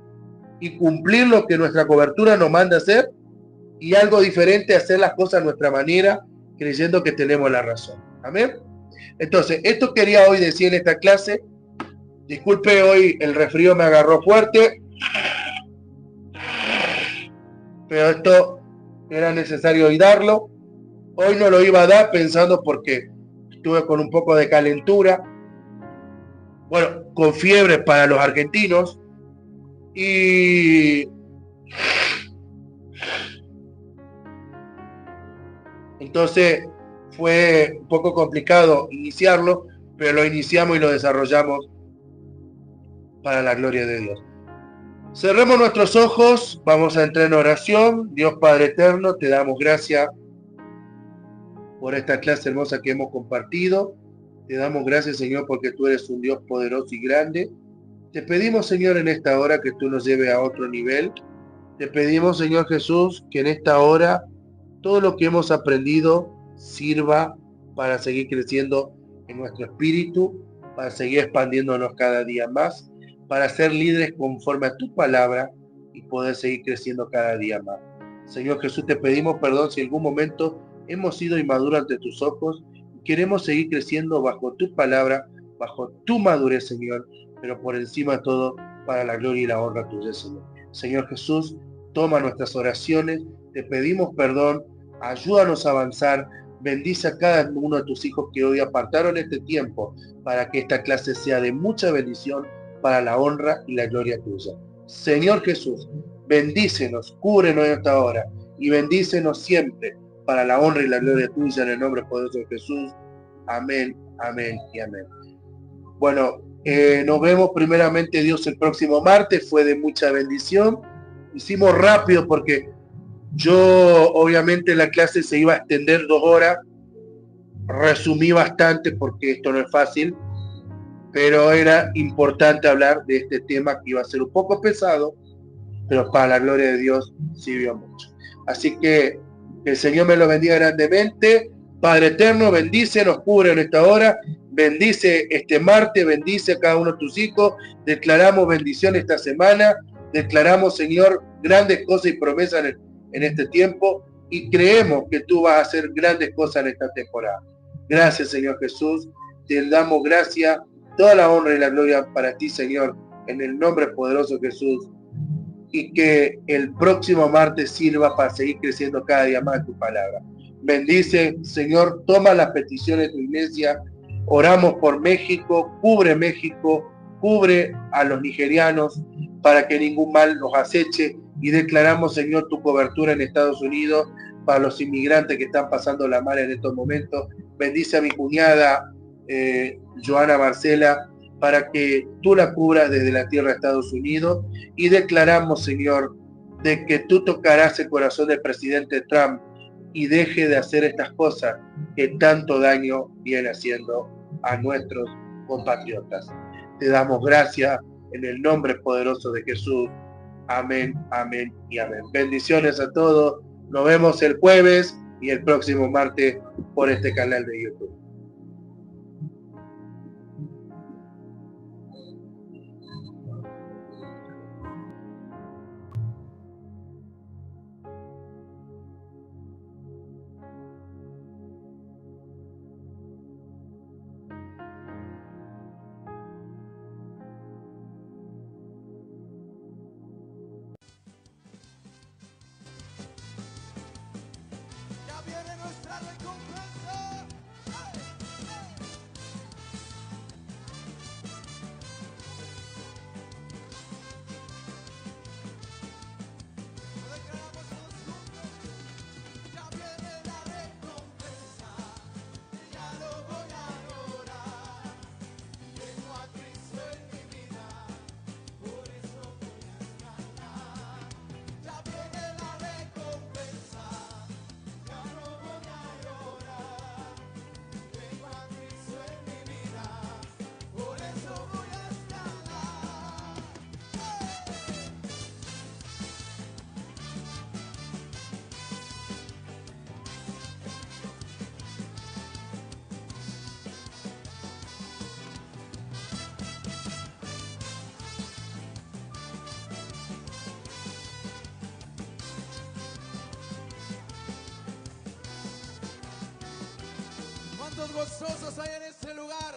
y cumplir lo que nuestra cobertura nos manda hacer, y algo diferente hacer las cosas a nuestra manera, creyendo que tenemos la razón. Amén. Entonces, esto quería hoy decir en esta clase. Disculpe, hoy el resfrío me agarró fuerte, pero esto era necesario hoy darlo. Hoy no lo iba a dar pensando porque estuve con un poco de calentura, bueno, con fiebre para los argentinos, y entonces fue un poco complicado iniciarlo, pero lo iniciamos y lo desarrollamos para la gloria de Dios. Cerremos nuestros ojos, vamos a entrar en oración. Dios Padre Eterno, te damos gracias por esta clase hermosa que hemos compartido. Te damos gracias, Señor, porque tú eres un Dios poderoso y grande. Te pedimos, Señor, en esta hora que tú nos lleves a otro nivel. Te pedimos, Señor Jesús, que en esta hora todo lo que hemos aprendido sirva para seguir creciendo en nuestro espíritu para seguir expandiéndonos cada día más, para ser líderes conforme a tu palabra y poder seguir creciendo cada día más. Señor Jesús, te pedimos perdón si en algún momento hemos sido inmaduros ante tus ojos y queremos seguir creciendo bajo tu palabra, bajo tu madurez, Señor, pero por encima de todo, para la gloria y la honra tuya, Señor. Señor Jesús, toma nuestras oraciones, te pedimos perdón, ayúdanos a avanzar, bendice a cada uno de tus hijos que hoy apartaron este tiempo para que esta clase sea de mucha bendición para la honra y la gloria tuya. Señor Jesús, bendícenos, cúbrenos en esta hora y bendícenos siempre para la honra y la gloria tuya en el nombre poderoso de Jesús. Amén, amén y amén. Bueno, nos vemos primeramente Dios el próximo martes, fue de mucha bendición. Hicimos rápido porque yo obviamente la clase se iba a extender 2 horas, resumí bastante porque esto no es fácil, pero era importante hablar de este tema que iba a ser un poco pesado, pero para la gloria de Dios sirvió mucho. Así que el Señor me lo bendiga grandemente. Padre eterno, bendice, nos cubre en esta hora, bendice este martes, bendice a cada uno de tus hijos, declaramos bendición esta semana, declaramos, Señor, grandes cosas y promesas en este tiempo y creemos que tú vas a hacer grandes cosas en esta temporada. Gracias, Señor Jesús, te damos gracias, toda la honra y la gloria para ti, Señor, en el nombre poderoso de Jesús, y que el próximo martes sirva para seguir creciendo cada día más tu palabra. Bendice, Señor, toma las peticiones de tu iglesia, oramos por México, cubre a los nigerianos para que ningún mal los aceche y declaramos, Señor, tu cobertura en Estados Unidos para los inmigrantes que están pasando la mar en estos momentos. Bendice a mi cuñada Joana Marcela para que tú la cubras desde la tierra de Estados Unidos y declaramos, Señor, de que tú tocarás el corazón del presidente Trump y deje de hacer estas cosas que tanto daño viene haciendo a nuestros compatriotas. Te damos gracias en el nombre poderoso de Jesús. Amén, amén y amén. Bendiciones a todos. Nos vemos el jueves y el próximo martes por este canal de YouTube. Ya viene nuestra recompensa. ¡Ay! Lo declaramos todos juntos. Ya viene la recompensa. Y ya lo voy a adorar. Tengo a Cristo en mi vida. Por eso voy a cantar. Ya viene la recompensa. Ya no voy a llorar. Tengo a Cristo en mi vida. Por eso voy a escalar. ¿Cuántos gozosos hay en este lugar?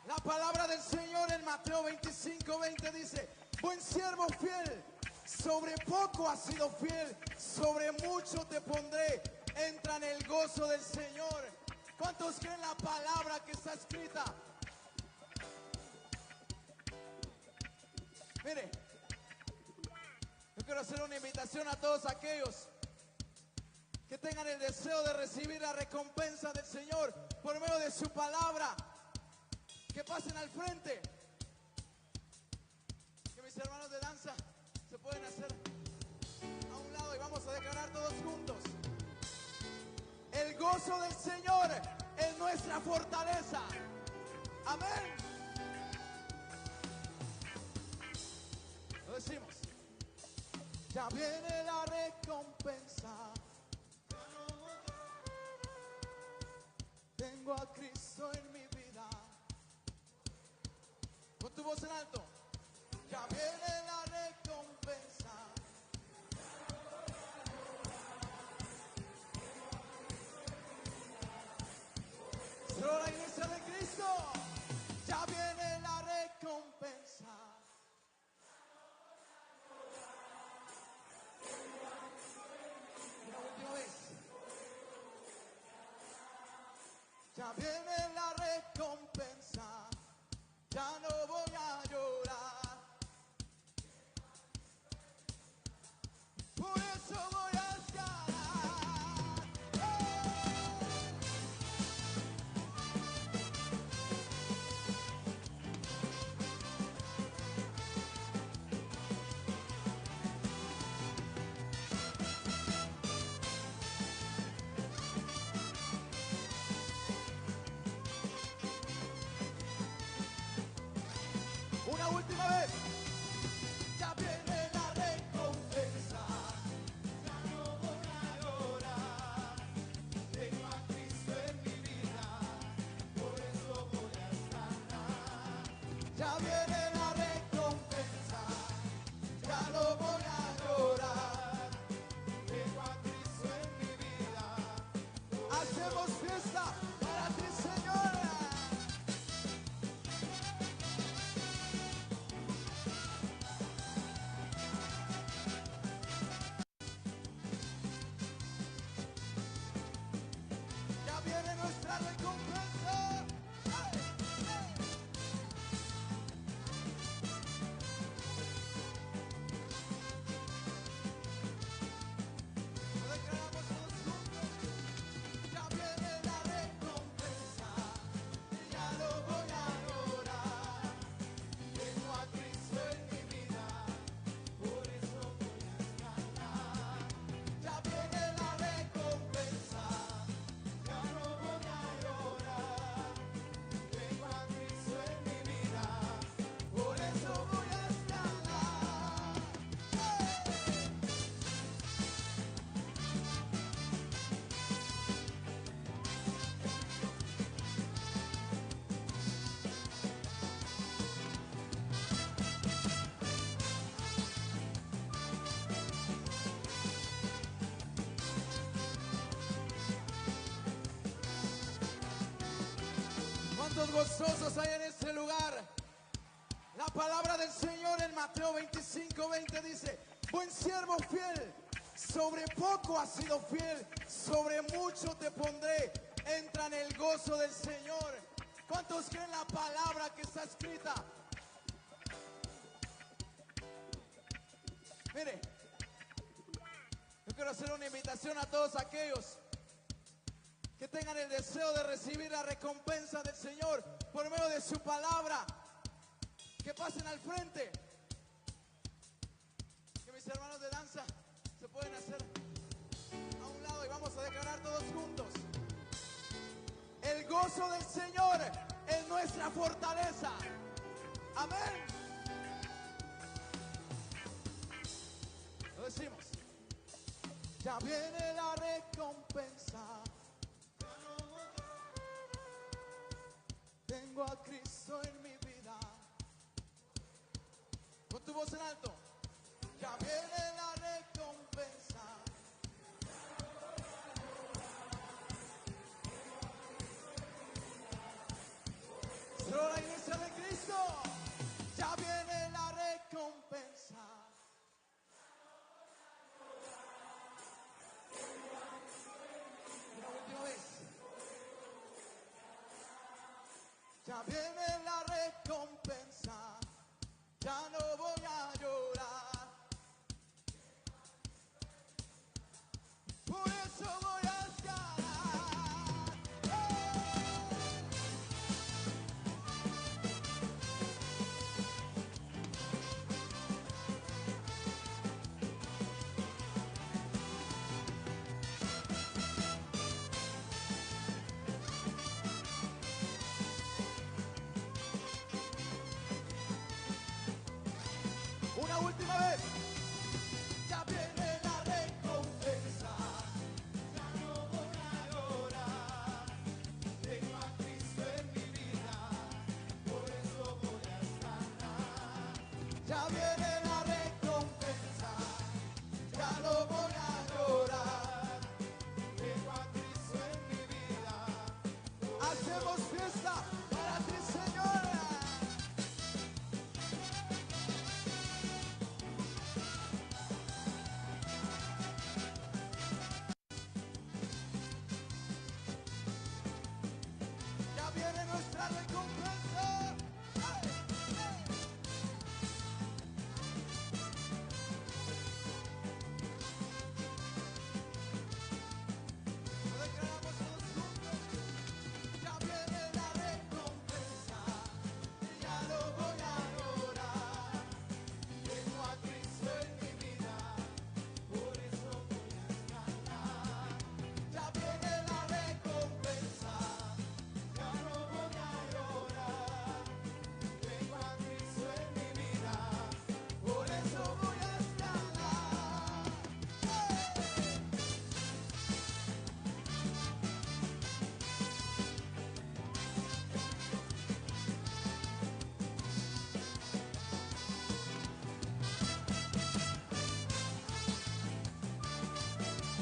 La palabra del Señor en Mateo 25:20 dice: buen siervo fiel, sobre poco has sido fiel, sobre mucho te pondré. Entra en el gozo del Señor. ¿Cuántos creen la palabra que está escrita? Mire, yo quiero hacer una invitación a todos aquellos que tengan el deseo de recibir la recompensa del Señor por medio de su palabra, que pasen al frente. Que mis hermanos de danza se pueden hacer a un lado y vamos a declarar todos juntos: el gozo del Señor es nuestra fortaleza. Amén. Lo decimos: ya viene la recompensa. Tengo a Cristo en mí. voz en alto. Ya viene la recompensa. Solo la iglesia de Cristo. Ya viene la recompensa. Una última vez. Ya viene la recompensa. Ya no voy a llorar. Por eso voy a escalar. Una última vez. Ya viene la recompensa. Ya no voy a llorar. Tengo a Cristo en mi vida. Por eso voy a estar. Ya viene la recompensa. Ya no voy a llorar. Tengo a Cristo en mi vida. Hacemos fiesta para ti, Señor. Ya viene nuestra recompensa. ¡Ay! Lo declaramos todos juntos. Ya viene la recompensa. Y ya no voy a llorar. Tengo a Cristo en mi vida. Por eso voy a escalar. Ya viene la recompensa. Ya no voy a llorar. Tengo a Cristo en mi vida. Por eso voy a escalar. ¿Cuántos gozosos hay en este lugar? La palabra del Señor en Mateo 25:20 dice: buen siervo fiel, sobre poco has sido fiel, sobre mucho te pondré. Entra en el gozo del Señor. ¿Cuántos creen la palabra que está escrita? Mire, yo quiero hacer una invitación a todos aquellos que tengan el deseo de recibir la recompensa del Señor por medio de su palabra, que pasen al frente. Que mis hermanos de danza se pueden hacer a un lado y vamos a declarar todos juntos: el gozo del Señor es nuestra fortaleza. Amén. Lo decimos. Ya viene la recompensa. Tengo a Cristo en mi vida. Con tu voz en alto. Ya viene la recompensa. Solo la iglesia de Cristo. Ya viene la recompensa. Una última vez. Ya viene la recompensa. Ya no voy a llorar. Por eso voy a escalar. Una última vez.